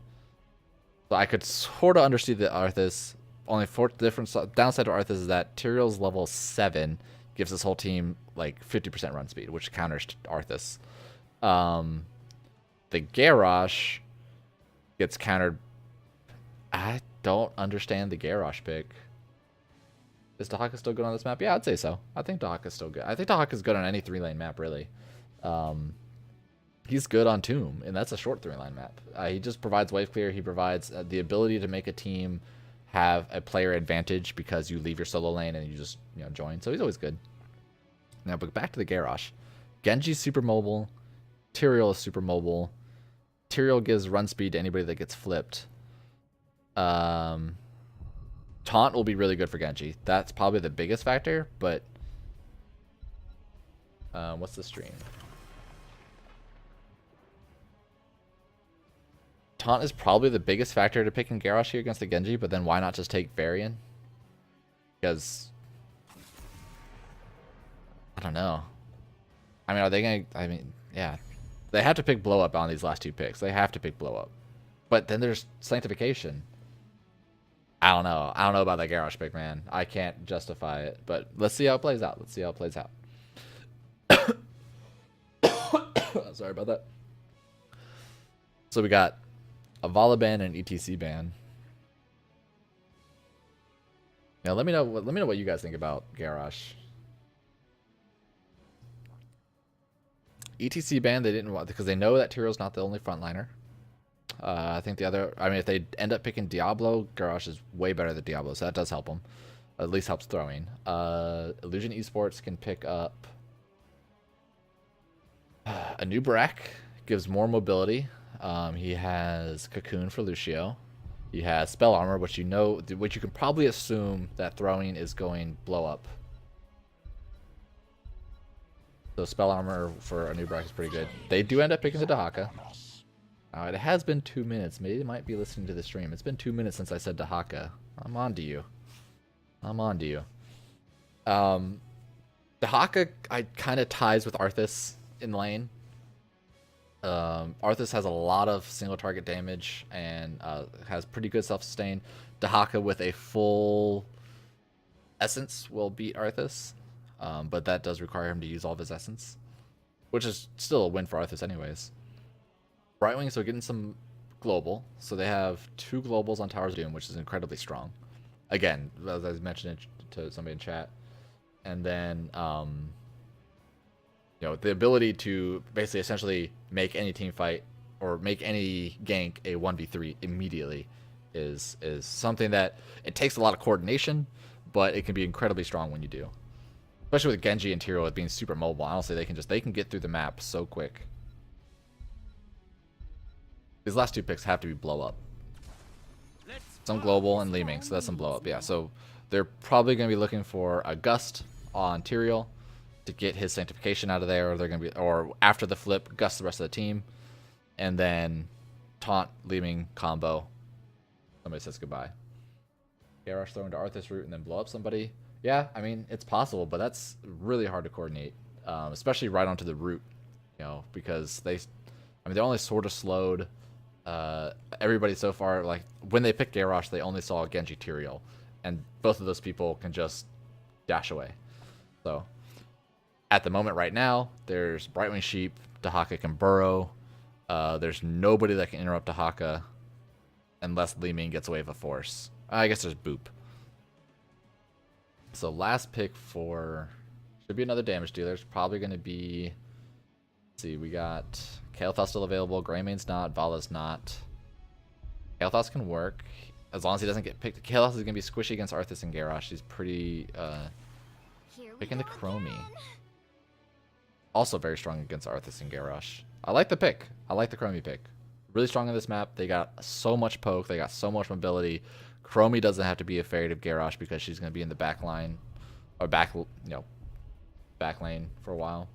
So I could sort of understand the Arthas. Only different downside to Arthas is that Tyrael's level 7 gives this whole team like 50% run speed, which counters Arthas. The Garrosh gets countered. I don't understand the Garrosh pick. Is Dahaka still good on this map? Yeah, I'd say so. I think Dahaka's still good. I think Dahaka's good on any 3-lane map, really. He's good on Tomb, and that's a short 3-line map. He just provides wave clear. He provides the ability to make a team have a player advantage because you leave your solo lane and you just join. So he's always good. Now, but back to the Garrosh. Genji's super mobile. Tyrael is super mobile. Tyrael gives run speed to anybody that gets flipped. Taunt will be really good for Genji. That's probably the biggest factor, but what's the stream? Taunt is probably the biggest factor to picking Garrosh here against the Genji, but then why not just take Varian? Because I don't know. I mean, are they going to... I mean, yeah. They have to pick Blow Up on these last two picks. They have to pick Blow Up. But then there's Sanctification. I don't know. I don't know about that Garrosh pick, man. I can't justify it. But let's see how it plays out. Let's see how it plays out. Sorry about that. So we got a Vala ban and an ETC ban. Now let me know what you guys think about Garrosh. ETC ban they didn't want because they know that Tyrael's not the only frontliner. I think the other, I mean, if they end up picking Diablo, Garrosh is way better than Diablo, so that does help them. At least helps throwing. Illusion Esports can pick up a new Barak, gives more mobility. He has Cocoon for Lucio. He has Spell Armor, which you can probably assume that throwing is going Blow Up. So Spell Armor for a new Barak is pretty good. They do end up picking the Dahaka. It has been 2 minutes. Maybe they might be listening to the stream. It's been 2 minutes since I said Dahaka. I'm on to you. I'm on to you. Dahaka, I kind of ties with Arthas in lane. Arthas has a lot of single target damage and has pretty good self-sustain. Dahaka with a full essence will beat Arthas, but that does require him to use all of his essence, which is still a win for Arthas anyways. Brightwing, so getting some global. So they have 2 globals on Towers of Doom, which is incredibly strong. Again, as I mentioned to somebody in chat. And then, the ability to basically essentially make any team fight or make any gank a 1v3 immediately is something that it takes a lot of coordination, but it can be incredibly strong when you do. Especially with Genji and Tyrael being super mobile. Honestly, they can get through the map so quick. These last 2 picks have to be Blow Up. Some global and Li Ming, so that's some Blow Up. Yeah, so they're probably going to be looking for a Gust on Tyrael to get his Sanctification out of there, or they're going to be, or after the flip, Gust the rest of the team, and then Taunt, Li Ming combo. Somebody says goodbye. Garrosh throwing to Arthas route and then blow up somebody. Yeah, I mean, it's possible, but that's really hard to coordinate, especially right onto the route, because they're only sort of slowed. Everybody so far, like, when they picked Garrosh, they only saw Genji Tyrael, and both of those people can just dash away. So, at the moment right now, there's Brightwing Sheep, Dahaka can burrow. There's nobody that can interrupt Dahaka unless Li Ming gets away with a force. I guess there's Boop. So last pick should be another damage dealer. It's probably going to be, let's see, we got Kael'thas still available, Greymane's not, Vala's not. Kael'thas can work as long as he doesn't get picked. Kael'thas is going to be squishy against Arthas and Garrosh. He's pretty picking the Chromie. Also very strong against Arthas and Garrosh. I like the pick. I like the Chromie pick. Really strong on this map. They got so much poke. They got so much mobility. Chromie doesn't have to be afraid of Garrosh because she's going to be in the back line or back lane for a while.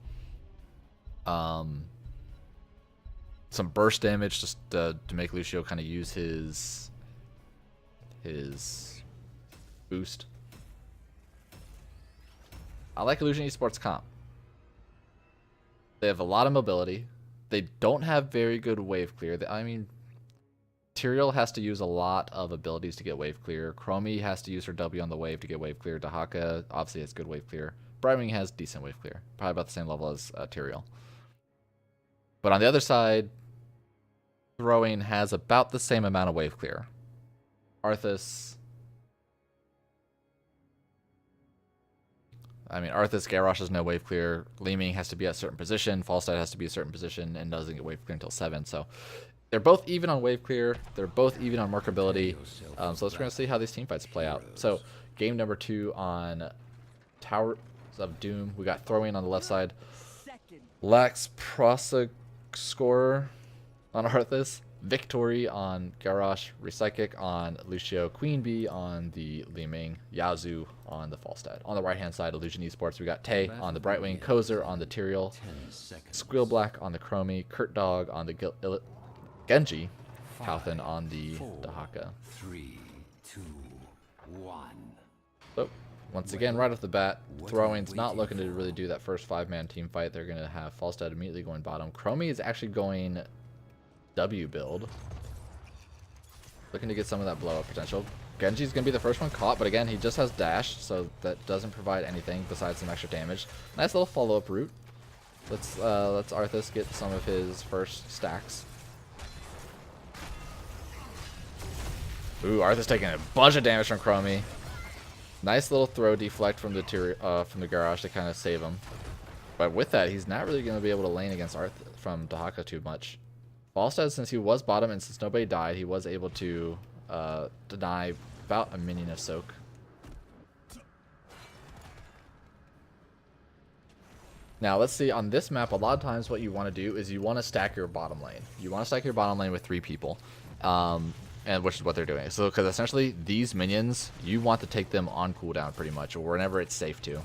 Some burst damage just to make Lucio kind of use his boost. I like Illusion Esports comp. They have a lot of mobility. They don't have very good wave clear. I mean, Tyrael has to use a lot of abilities to get wave clear. Chromie has to use her W on the wave to get wave clear. Dahaka obviously has good wave clear. Brightwing has decent wave clear. Probably about the same level as Tyrael. But on the other side, Throwing has about the same amount of wave clear. Arthas, Garrosh has no wave clear. Li-Ming has to be at a certain position. Falstad has to be a certain position and doesn't get wave clear until 7. So they're both even on wave clear. They're both even on markability. So let's going to see how these team fights play out. So game number 2 on Towers of Doom. We got Throwing on the left side. Lax Prosa scorer on Arthas. Victory on Garrosh. Repsychic on Lucio. Queen Bee on the Li-Ming. Yazoo on the Falstad. On the right hand side, Illusion Esports, we got Tay on the Brightwing. Kozer on the Tyrael. Squeal Black on the Chromie. Kurt Dog on the Genji. Kauthan on the Dahaka. 3, 2, 1. So, once again, right off the bat, Throwing's not looking to really do that first 5-man team fight. They're going to have Falstad immediately going bottom. Chromie is actually going W build. Looking to get some of that blow up potential. Genji's going to be the first one caught, but again, he just has dash, so that doesn't provide anything besides some extra damage. Nice little follow-up route. Let's Arthas get some of his first stacks. Ooh, Arthas taking a bunch of damage from Chromie. Nice little throw deflect from the Garrosh to kind of save him. But with that, he's not really going to be able to lane against Arthas from Dahaka too much. Falstad, since he was bottom and since nobody died, he was able to deny about a minion of soak. Now, let's see, on this map, a lot of times what you want to do is you want to stack your bottom lane. You want to stack your bottom lane with 3 people, and which is what they're doing. So, because essentially, these minions, you want to take them on cooldown pretty much, or whenever it's safe to.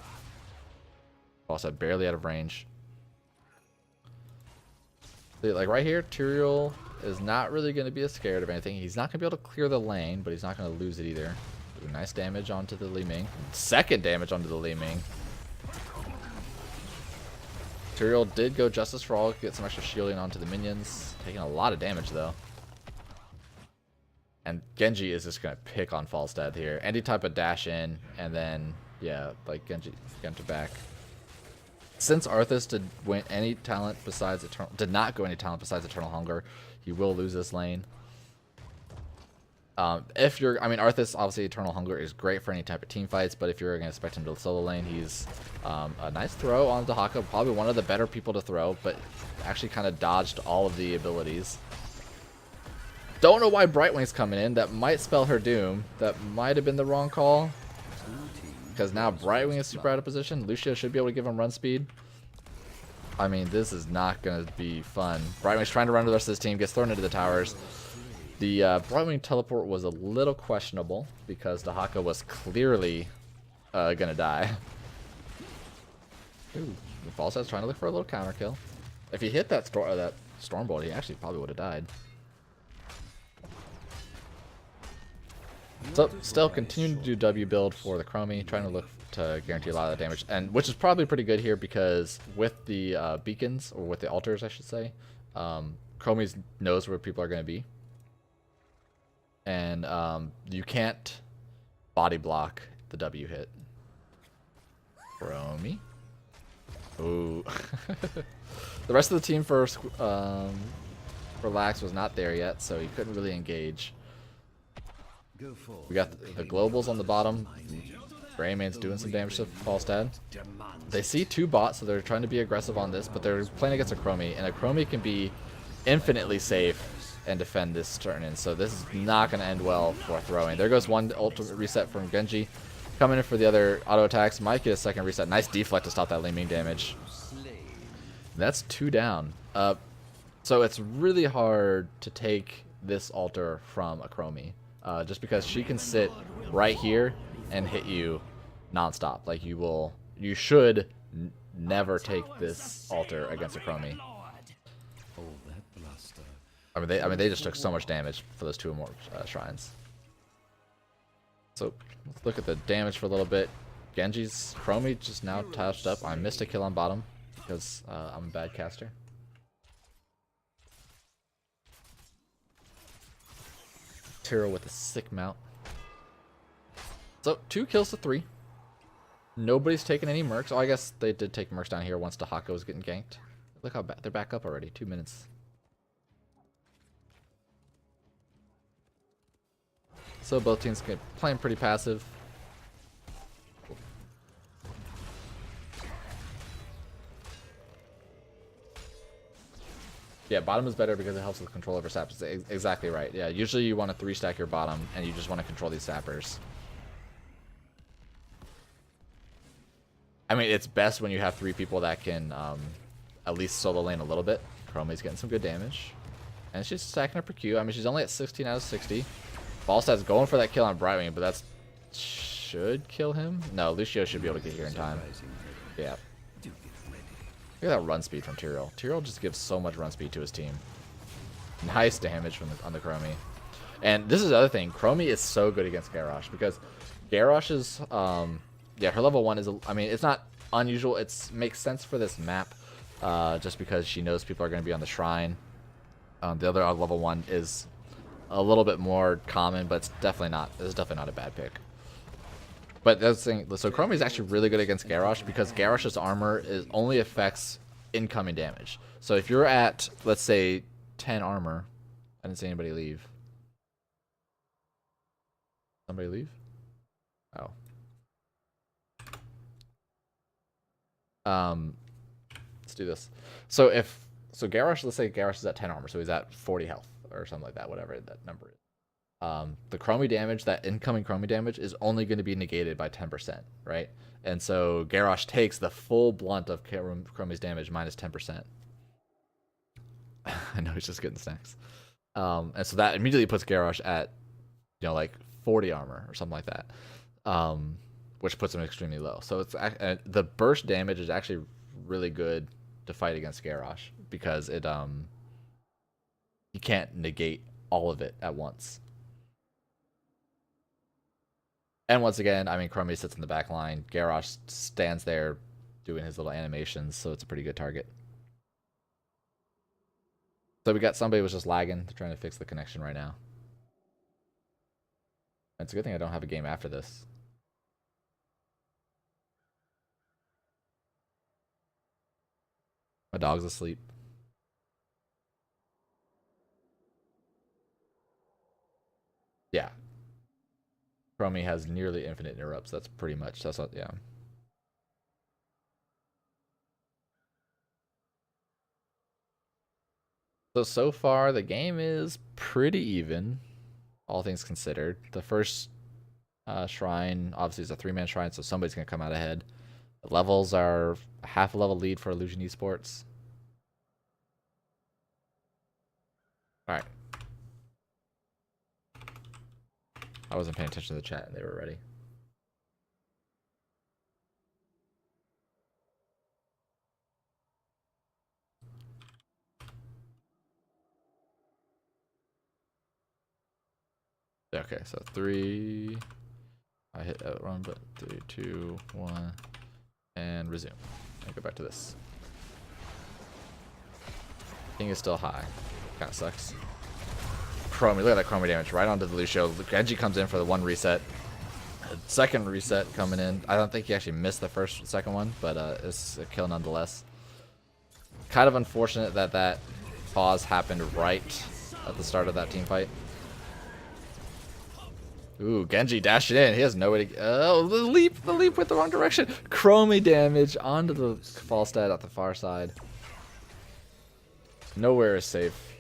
Falstad barely out of range. Like right here, Tyrael is not really going to be scared of anything. He's not going to be able to clear the lane, but he's not going to lose it either. Ooh, nice damage onto the Li-Ming. Second damage onto the Li-Ming. Tyrael did go Justice for All, get some extra shielding onto the minions. Taking a lot of damage though. And Genji is just going to pick on Falstad here. Any type of dash in, and then, yeah, like Genji back. Since Arthas did not go any talent besides Eternal Hunger, he will lose this lane. Arthas, obviously Eternal Hunger is great for any type of team fights, but if you're going to expect him to solo lane, he's a nice throw on Dahaka, probably one of the better people to throw, but actually kind of dodged all of the abilities. Don't know why Brightwing's coming in. That might spell her doom. That might have been the wrong call. Because now Brightwing is super out of position. Lucio should be able to give him run speed. I mean, this is not going to be fun. Brightwing's trying to run to the rest of his team. Gets thrown into the towers. The Brightwing teleport was a little questionable. Because Dahaka was clearly going to die. Ooh, Falstad's trying to look for a little counter kill. If he hit that Stormbolt, he actually probably would have died. So, still continuing to do W build for the Chromie, trying to look to guarantee a lot of that damage, and which is probably pretty good here because with the beacons, or with the altars, I should say, Chromie knows where people are going to be, and you can't body block the W hit. Chromie. Ooh. The rest of the team for Lax was not there yet, so he couldn't really engage. We got the globals on the bottom. Greymane's doing some damage to Falstad. They see 2 bots, so they're trying to be aggressive on this, but they're playing against a Chromie, and a Chromie can be infinitely safe and defend this turn in. So this is not going to end well for throwing. There goes one ultimate reset from Genji. Coming in for the other auto attacks. Might get a second reset. Nice deflect to stop that Li Ming damage. That's 2 down. So it's really hard to take this altar from a Chromie. Just because she can sit right here and hit you nonstop. Like you should never take this altar against a Chromie. I mean they just took so much damage for those 2 or more shrines. So let's look at the damage for a little bit. Genji's Chromie just now touched up. I missed a kill on bottom because I'm a bad caster. Tyrael with a sick mount. So 2 kills to 3. Nobody's taken any mercs. Oh, I guess they did take mercs down here once Dehaka was getting ganked. Look how bad they're back up already. 2 minutes. So both teams playing pretty passive. Yeah, bottom is better because it helps with control over sappers. Exactly right. Yeah, usually you want to 3-stack your bottom and you just want to control these sappers. I mean, it's best when you have 3 people that can at least solo lane a little bit. Chromie's getting some good damage. And she's stacking up her Q. I mean, she's only at 16 out of 60. Ballstat's going for that kill on Brightwing, but that should kill him. No, Lucio should be able to get here in time. Yeah. Look at that run speed from Tyrael. Tyrael just gives so much run speed to his team. Nice damage on the Chromie. And this is the other thing. Chromie is so good against Garrosh because Garrosh's, yeah, her level 1 is, I mean, it's not unusual. It makes sense for this map just because she knows people are going to be on the shrine. The other level 1 is a little bit more common, but it's definitely not a bad pick. But that's the thing. So Chromie is actually really good against Garrosh because Garrosh's armor only affects incoming damage. So if you're at, let's say, 10 armor, I didn't see anybody leave. Somebody leave? Oh. Let's do this. So Garrosh, let's say Garrosh is at 10 armor, so he's at 40 health or something like that, whatever that number is. The Chromie damage, that incoming Chromie damage, is only going to be negated by 10%, right? And so Garrosh takes the full blunt of Chromie's damage minus 10%. I know he's just getting snacks. And so that immediately puts Garrosh at, you know, like 40 armor or something like that, which puts him extremely low. So it's the burst damage is actually really good to fight against Garrosh because it you can't negate all of it at once. And once again, I mean, Chromie sits in the back line. Garrosh stands there doing his little animations, so it's a pretty good target. So we got somebody who was just lagging. They're trying to fix the connection right now. It's a good thing I don't have a game after this. My dog's asleep. Yeah. Chromie has nearly infinite interrupts. That's pretty much, that's what, yeah. So far the game is pretty even, all things considered. The first shrine obviously is a 3-man shrine, so somebody's gonna come out ahead. The levels are half a level lead for Illusion Esports. All right. I wasn't paying attention to the chat and they were ready. Okay, so 3. I hit outrun, but 3, 2, 1, and resume. And go back to this. King is still high. Kind of sucks. Chromie, look at that Chromie damage right onto the Lucio. Genji comes in for the 1 reset. Second reset coming in. I don't think he actually missed the second one, but it's a kill nonetheless. Kind of unfortunate that that pause happened right at the start of that team fight. Ooh, Genji dashing in. He has no way to. Oh, the leap went the wrong direction. Chromie damage onto the Falstad at the far side. Nowhere is safe.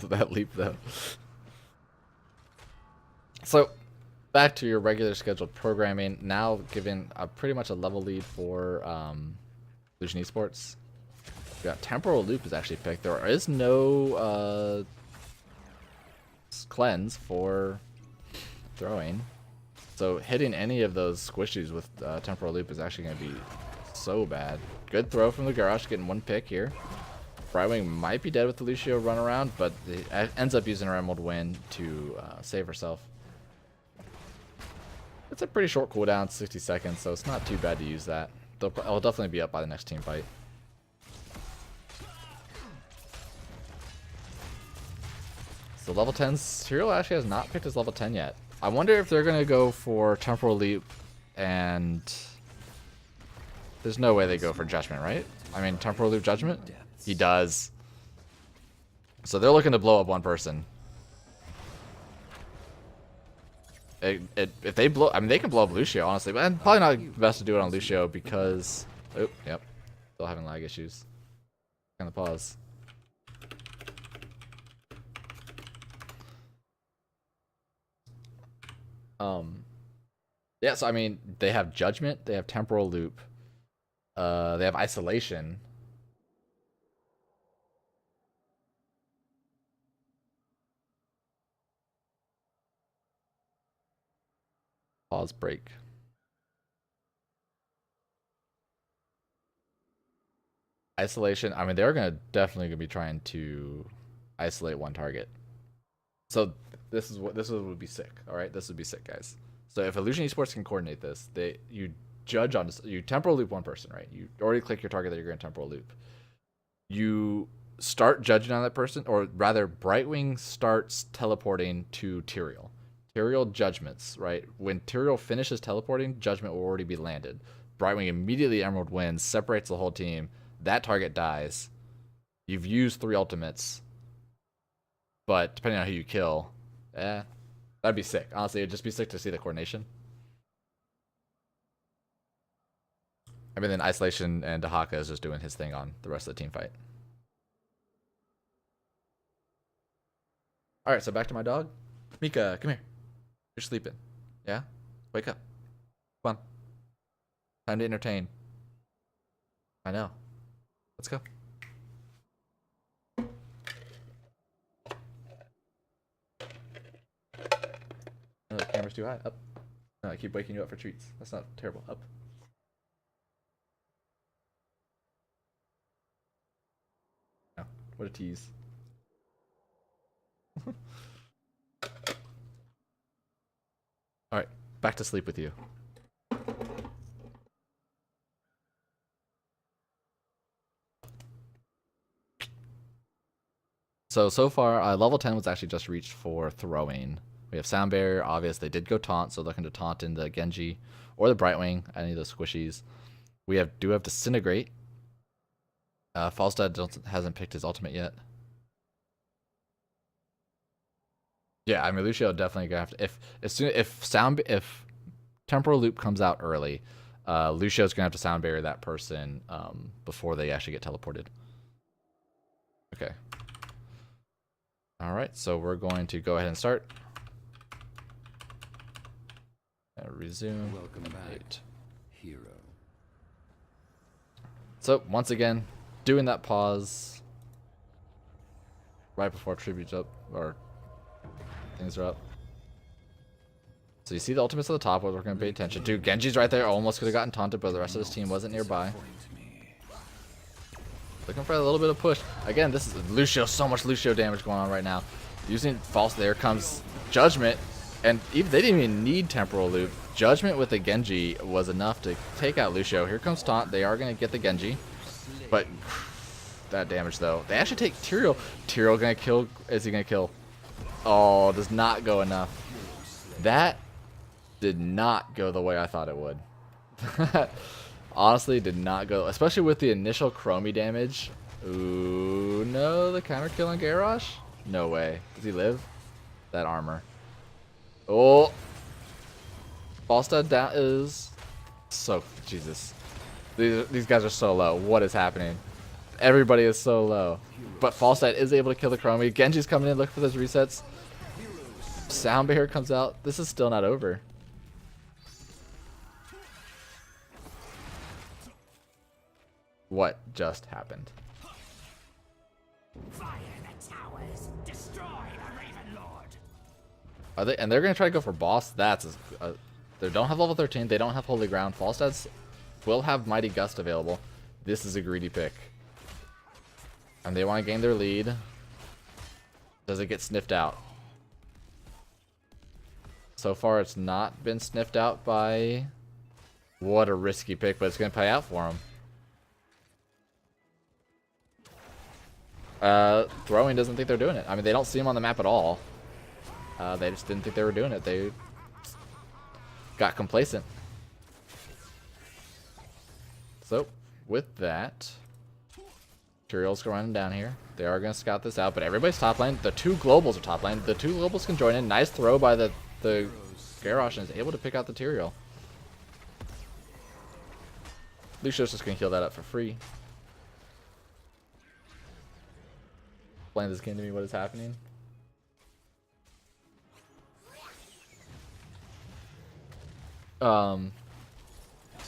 That leap though. So back to your regular scheduled programming. Now given pretty much a level lead for Illusion Esports. We got Temporal Loop is actually picked. There is no cleanse for throwing. So hitting any of those squishies with Temporal Loop is actually going to be so bad. Good throw from the Garrosh, getting one pick here. Brightwing might be dead with the Lucio run around, but it ends up using her Emerald Wind to save herself. It's a pretty short cooldown, 60 seconds, so it's not too bad to use that. I'll definitely be up by the next team fight. So level 10, Serial actually has not picked his level 10 yet. I wonder if they're going to go for Temporal Leap, and there's no way they go for Judgment, right? I mean, Temporal Loop Judgment? He does. So they're looking to blow up one person. If they blow, I mean, they can blow up Lucio, honestly, but probably not best to do it on Lucio because, oh, yep, still having lag issues. Kind of pause. Yeah, so I mean, they have Judgment, they have Temporal Loop, they have Isolation. Pause break. Isolation, I mean, they're definitely gonna be trying to isolate one target. So this would be sick. All right, this would be sick, guys. So if Illusion Esports can coordinate this, you Temporal Loop one person, right? You already click your target that you're going to Temporal Loop. You start judging on that person, or rather, Brightwing starts teleporting to Tyrael. Tyrael judgments, right? When Tyrael finishes teleporting, Judgment will already be landed. Brightwing immediately Emerald wins, separates the whole team. That target dies. You've used 3 ultimates, but depending on who you kill, that'd be sick. Honestly, it'd just be sick to see the coordination. I mean, then Isolation and Dahaka is just doing his thing on the rest of the team fight. Alright, so back to my dog. Mika, come here. You're sleeping. Yeah? Wake up. Come on. Time to entertain. I know. Let's go. No, the camera's too high. Up. No, I keep waking you up for treats. That's not terrible. Up. No. What a tease. Alright. Back to sleep with you. So far, level 10 was actually just reached for throwing. We have Sound Barrier, obvious. They did go Taunt, so looking to taunt in the Genji or the Brightwing, any of those squishies. We do have Disintegrate. Falstad hasn't picked his ultimate yet. Yeah, I mean, Lucio definitely gonna have to. If Temporal Loop comes out early, Lucio's gonna have to Sound Barrier that person before they actually get teleported. Okay. All right, so we're going to go ahead and start. Resume. Welcome back, hero. So once again, doing that pause right before tribute's up, or things are up. So you see the ultimates at the top, what we're going to pay attention to. Genji's right there, almost could have gotten taunted, but the rest of his team wasn't nearby. Looking for a little bit of push. Again, this is Lucio, so much Lucio damage going on right now. Using false, there comes Judgment, and even they didn't even need Temporal Loop. Judgment with the Genji was enough to take out Lucio. Here comes Taunt. They are going to get the Genji, but that damage though. They actually take Tyrael. Tyrael going to kill? Is he going to kill? Oh, does not go enough. That did not go the way I thought it would. Honestly, did not go, especially with the initial Chromie damage. Ooh, no, the counter kill on Garrosh? No way. Does he live? That armor. Oh. Falstad down is so, Jesus. These guys are so low. What is happening? Everybody is so low. But Falstad is able to kill the Chromie. Genji's coming in looking for those resets. Sound Barrier comes out. This is still not over. What just happened? Fire the towers! Destroy the Raven Lord! Are they? And they're gonna try to go for boss. That's they don't have level 13. They don't have Holy Ground. Falstads will have Mighty Gust available. This is a greedy pick, and they want to gain their lead. Does it get sniffed out? So far, it's not been sniffed out by. What a risky pick, but it's gonna pay out for him. Throwing doesn't think they're doing it. I mean, they don't see him on the map at all. They just didn't think they were doing it. They got complacent. So, with that, Turiel's running down here. They are going to scout this out, but everybody's top lane. The two globals are top lane. The two globals can join in. Nice throw by the Garrosh, and is able to pick out the Turiel. Lucio's just going to heal that up for free. Explain this game to me, what is happening.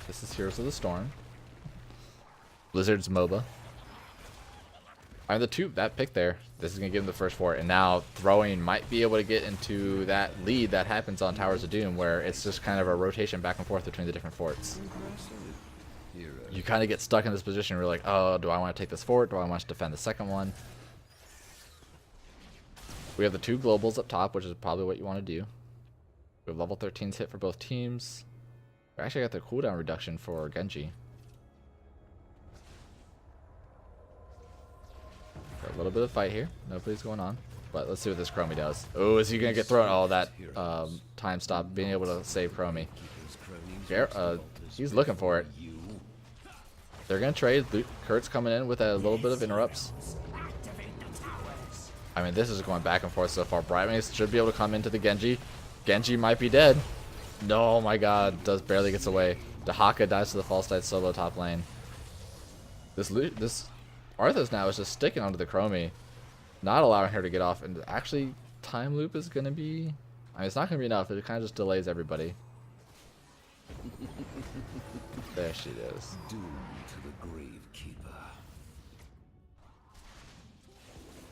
This is Heroes of the Storm. Blizzard's MOBA. That pick there. This is gonna give them the first fort, and now Throwing might be able to get into that lead that happens on Towers of Doom, where it's just kind of a rotation back and forth between the different forts. You kind of get stuck in this position where you're like, oh, do I want to take this fort? Do I want to defend the second one? We have the two globals up top, which is probably what you want to do. We have level 13s hit for both teams. We actually got the cooldown reduction for Genji. Got a little bit of fight here. Nobody's going on. But let's see what this Chromie does. Oh, is he going to get thrown? Oh, that time stop being able to save Chromie. He's looking for it. They're going to trade. Kurt's coming in with a little bit of interrupts. I mean, this is going back and forth so far. Brightmace should be able to come into the Genji. Genji might be dead. No, oh my god. Barely gets away. Dahaka dies to the Falstad solo top lane. This Arthas now is just sticking onto the Chromie, not allowing her to get off. And actually, time loop is going to be... I mean, it's not going to be enough. It kind of just delays everybody. There she is. Doom to the Gravekeeper.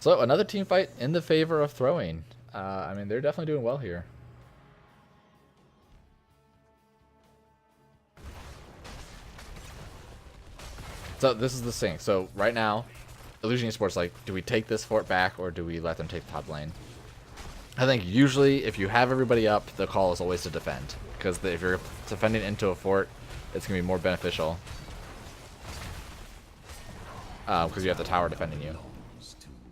So, another team fight in the favor of Throwing. I mean, they're definitely doing well here. So, this is the thing. So, right now, Illusion Esports like, do we take this fort back or do we let them take the top lane? I think usually, if you have everybody up, the call is always to defend. Because if you're defending into a fort, it's going to be more beneficial. Because you have the tower defending you.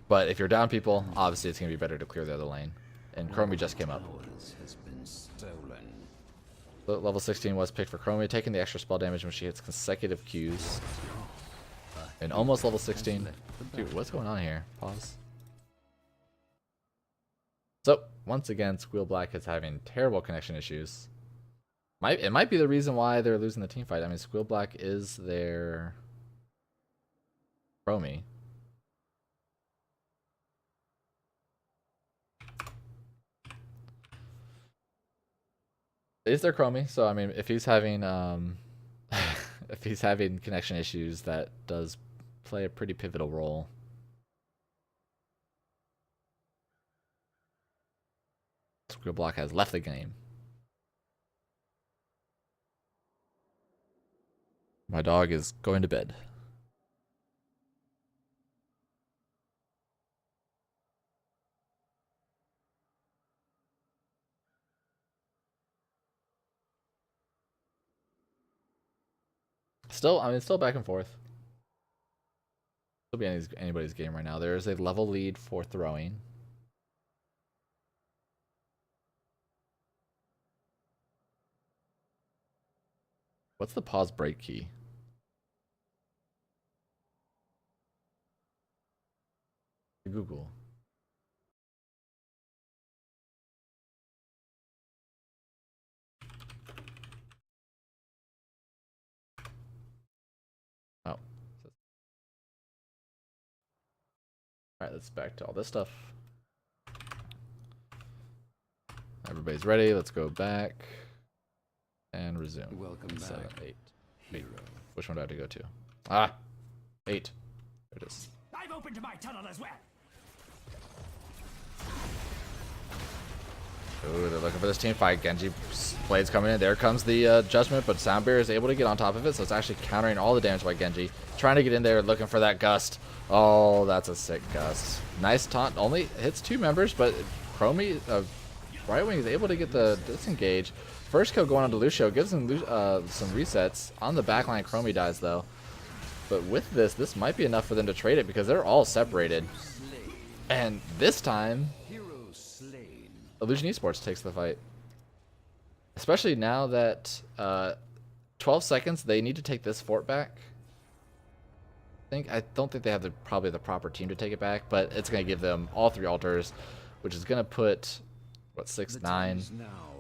But if you're down people, obviously it's going to be better to clear the other lane. And Chromie just came up. So level 16 was picked for Chromie, taking the extra spell damage when she hits consecutive Qs. And almost level 16. Dude, what's going on here? Pause. So, once again, Squeal Black is having terrible connection issues. It might be the reason why they're losing the team fight. I mean, Squeal Black is their Chromie. Is their Chromie, so I mean, if he's having if he's having connection issues, that does play a pretty pivotal role. Squeal Block has left the game. My dog is going to bed. Still, I mean, still back and forth. Still be anybody's game right now. There is a level lead for Throwing. What's the pause break key? Google. It's back to all this stuff. Everybody's ready. Let's go back and resume. Welcome 7, back, 8. hero. Which one do I have to go to? Ah, 8. There it is. I've opened my tunnel as well. Ooh, they're looking for this team fight. Genji blades coming in. There comes the Judgment, but Sound Barrier is able to get on top of it, so it's actually countering all the damage by Genji. Trying to get in there, looking for that gust. Oh, that's a sick gust. Nice taunt. Only hits 2 members, but Chromie, Brightwing is able to get the disengage. First kill going on to Lucio. Gives him some resets. On the backline, Chromie dies, though. But with this might be enough for them to trade it because they're all separated. And this time, Illusion Esports takes the fight. Especially now that 12 seconds, they need to take this fort back. I don't think they have probably the proper team to take it back, but it's going to give them all 3 altars, which is going to put, what, 6, 9,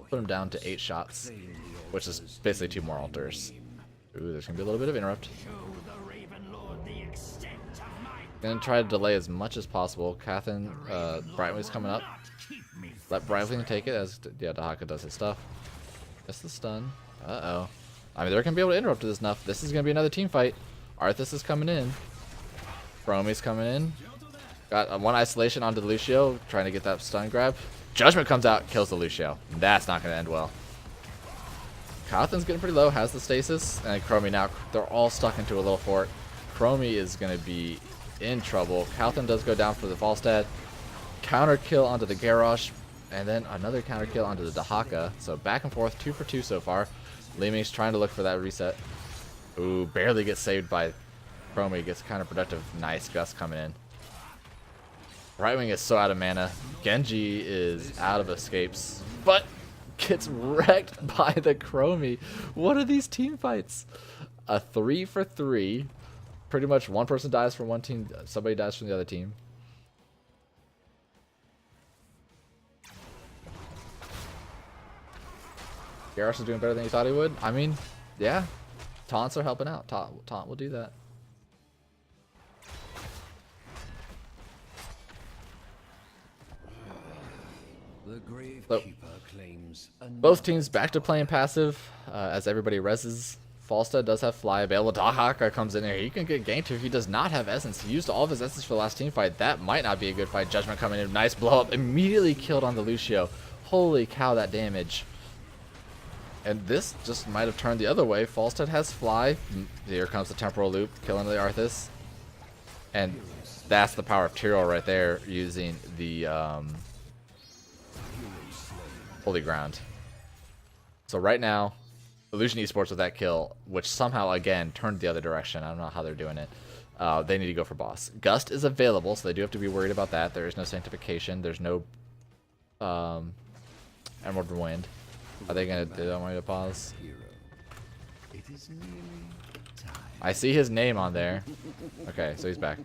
put them down to 8 shots, which is basically 2 more altars. Ooh, there's going to be a little bit of interrupt. Going to try to delay as much as possible. Catherine, Brightwing's coming up. Let Brightwing take it as, yeah, Dahaka does his stuff. That's the stun. Uh-oh. I mean, they're going to be able to interrupt this enough. This is going to be another team fight. Arthas is coming in. Chromie's coming in. Got one isolation onto the Lucio, trying to get that stun grab. Judgment comes out, kills the Lucio. That's not going to end well. Cawthon's getting pretty low, has the stasis, and Chromie now, they're all stuck into a little fort. Chromie is going to be in trouble. Cawthon does go down for the Falstad. Counter kill onto the Garrosh, and then another counter kill onto the Dahaka. So back and forth, 2 for 2 so far. Leeming's trying to look for that reset. Ooh, barely gets saved by Chromie. Gets counterproductive. Nice gust coming in. Brightwing is so out of mana. Genji is out of escapes, but gets wrecked by the Chromie. What are these team fights? A 3 for 3. Pretty much one person dies from one team, somebody dies from the other team. Garrus is doing better than you thought he would. I mean, yeah. Taunts are helping out. Taunt will do that. The Gravekeeper So, claims both teams back to playing passive as everybody reses. Falstad does have fly available. Dahaka comes in here. He can get ganked if he does not have essence. He used all of his essence for the last team fight. That might not be a good fight. Judgment coming in. Nice blow up. Immediately killed on the Lucio. Holy cow, that damage. And this just might have turned the other way. Falstad has fly. Here comes the temporal loop, killing the Arthas. And that's the power of Tyrael right there, using the Holy Ground. So right now, Illusion Esports with that kill, which somehow, again, turned the other direction. I don't know how they're doing it. They need to go for boss. Gust is available, so they do have to be worried about that. There is no Sanctification. There's no Emerald Wind. Are they going to... They don't want me to pause? it is nearly time. I see his name on there. Okay, so he's back.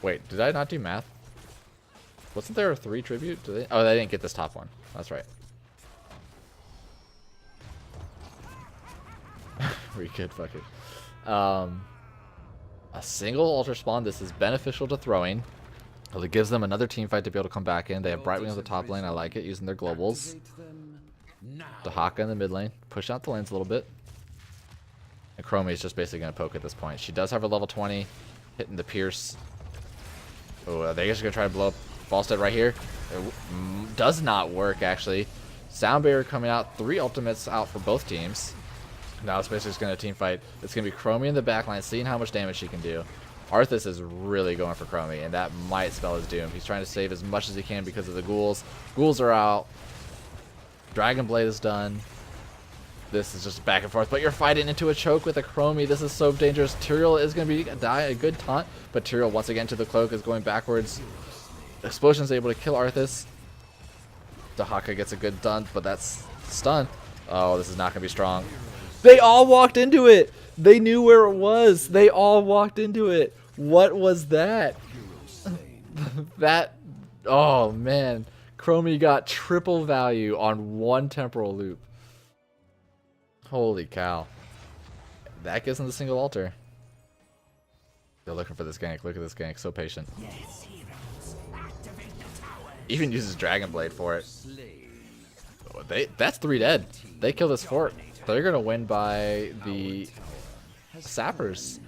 Wait, did I not do math? Wasn't there a 3 tribute? Did they? Oh, they didn't get this top one. That's right. We could fuck it. A single altar spawn. This is beneficial to throwing. Well, it gives them another team fight to be able to come back in. They have Brightwing on the top lane. I like it, using their globals. Dahaka in the mid lane. Push out the lanes a little bit. And Chromie is just basically going to poke at this point. She does have her level 20. Hitting the Pierce. Oh, they're just going to try to blow up Falstad right here. It does not work, actually. Sound Barrier coming out. 3 ultimates out for both teams. Now it's basically just going to team fight. It's going to be Chromie in the backline, seeing how much damage she can do. Arthas is really going for Chromie, and that might spell his doom. He's trying to save as much as he can because of the ghouls. Ghouls are out. Dragon Blade is done. This is just back and forth, but you're fighting into a choke with a Chromie. This is so dangerous. Tyrael is going to be a good taunt, but Tyrael once again to the cloak is going backwards. Explosion is able to kill Arthas. Dahaka gets a good dun, but that's stun. Oh, this is not going to be strong. They all walked into it. They knew where it was. They all walked into it. What was that? That, oh man. Chromie got triple value on 1 temporal loop. Holy cow. That gives them the single altar. They're looking for this gank. Look at this gank. So patient. Yes, heroes. Activate the towers. Even uses Dragon Blade for it. Slain. Oh, that's 3 dead. They kill this fort. They're gonna win by the sappers.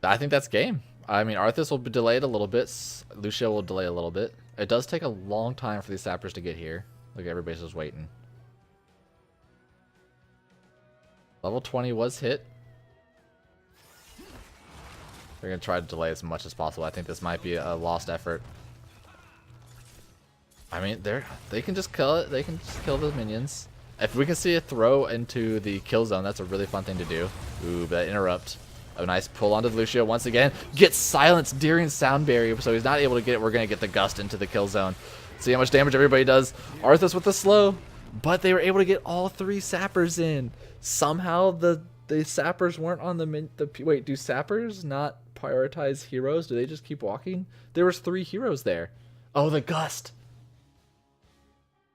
I think that's game. I mean, Arthas will be delayed a little bit. Lucio will delay a little bit. It does take a long time for these sappers to get here. Look, everybody's just waiting. Level 20 was hit. They're going to try to delay as much as possible. I think this might be a lost effort. I mean, they can just kill it. They can just kill the minions. If we can see a throw into the kill zone, that's a really fun thing to do. Ooh, that interrupt. A nice pull onto Lucio once again. Gets silenced during sound barrier, so he's not able to get it. We're going to get the gust into the kill zone. See how much damage everybody does. Arthas with the slow, but they were able to get all 3 sappers in. Somehow the sappers weren't on the wait, do sappers not prioritize heroes? Do they just keep walking? There was 3 heroes there. Oh, the gust.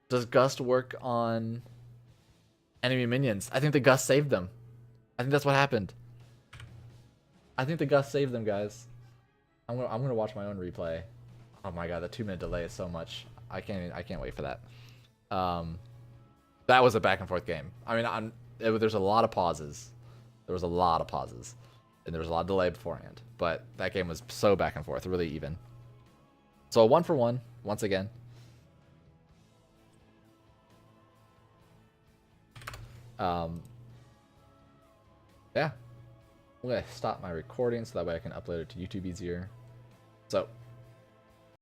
Does gust work on enemy minions? I think the gust saved them. I think that's what happened. I think the gust saved them, guys. I'm gonna watch my own replay. Oh my god, the 2-minute delay is so much. I can't wait for that. That was a back and forth game. I mean, there's a lot of pauses. There was a lot of pauses, and there was a lot of delay beforehand. But that game was so back and forth, really even. So 1 for 1 once again. Yeah. I'm going to stop my recording so that way I can upload it to YouTube easier. So,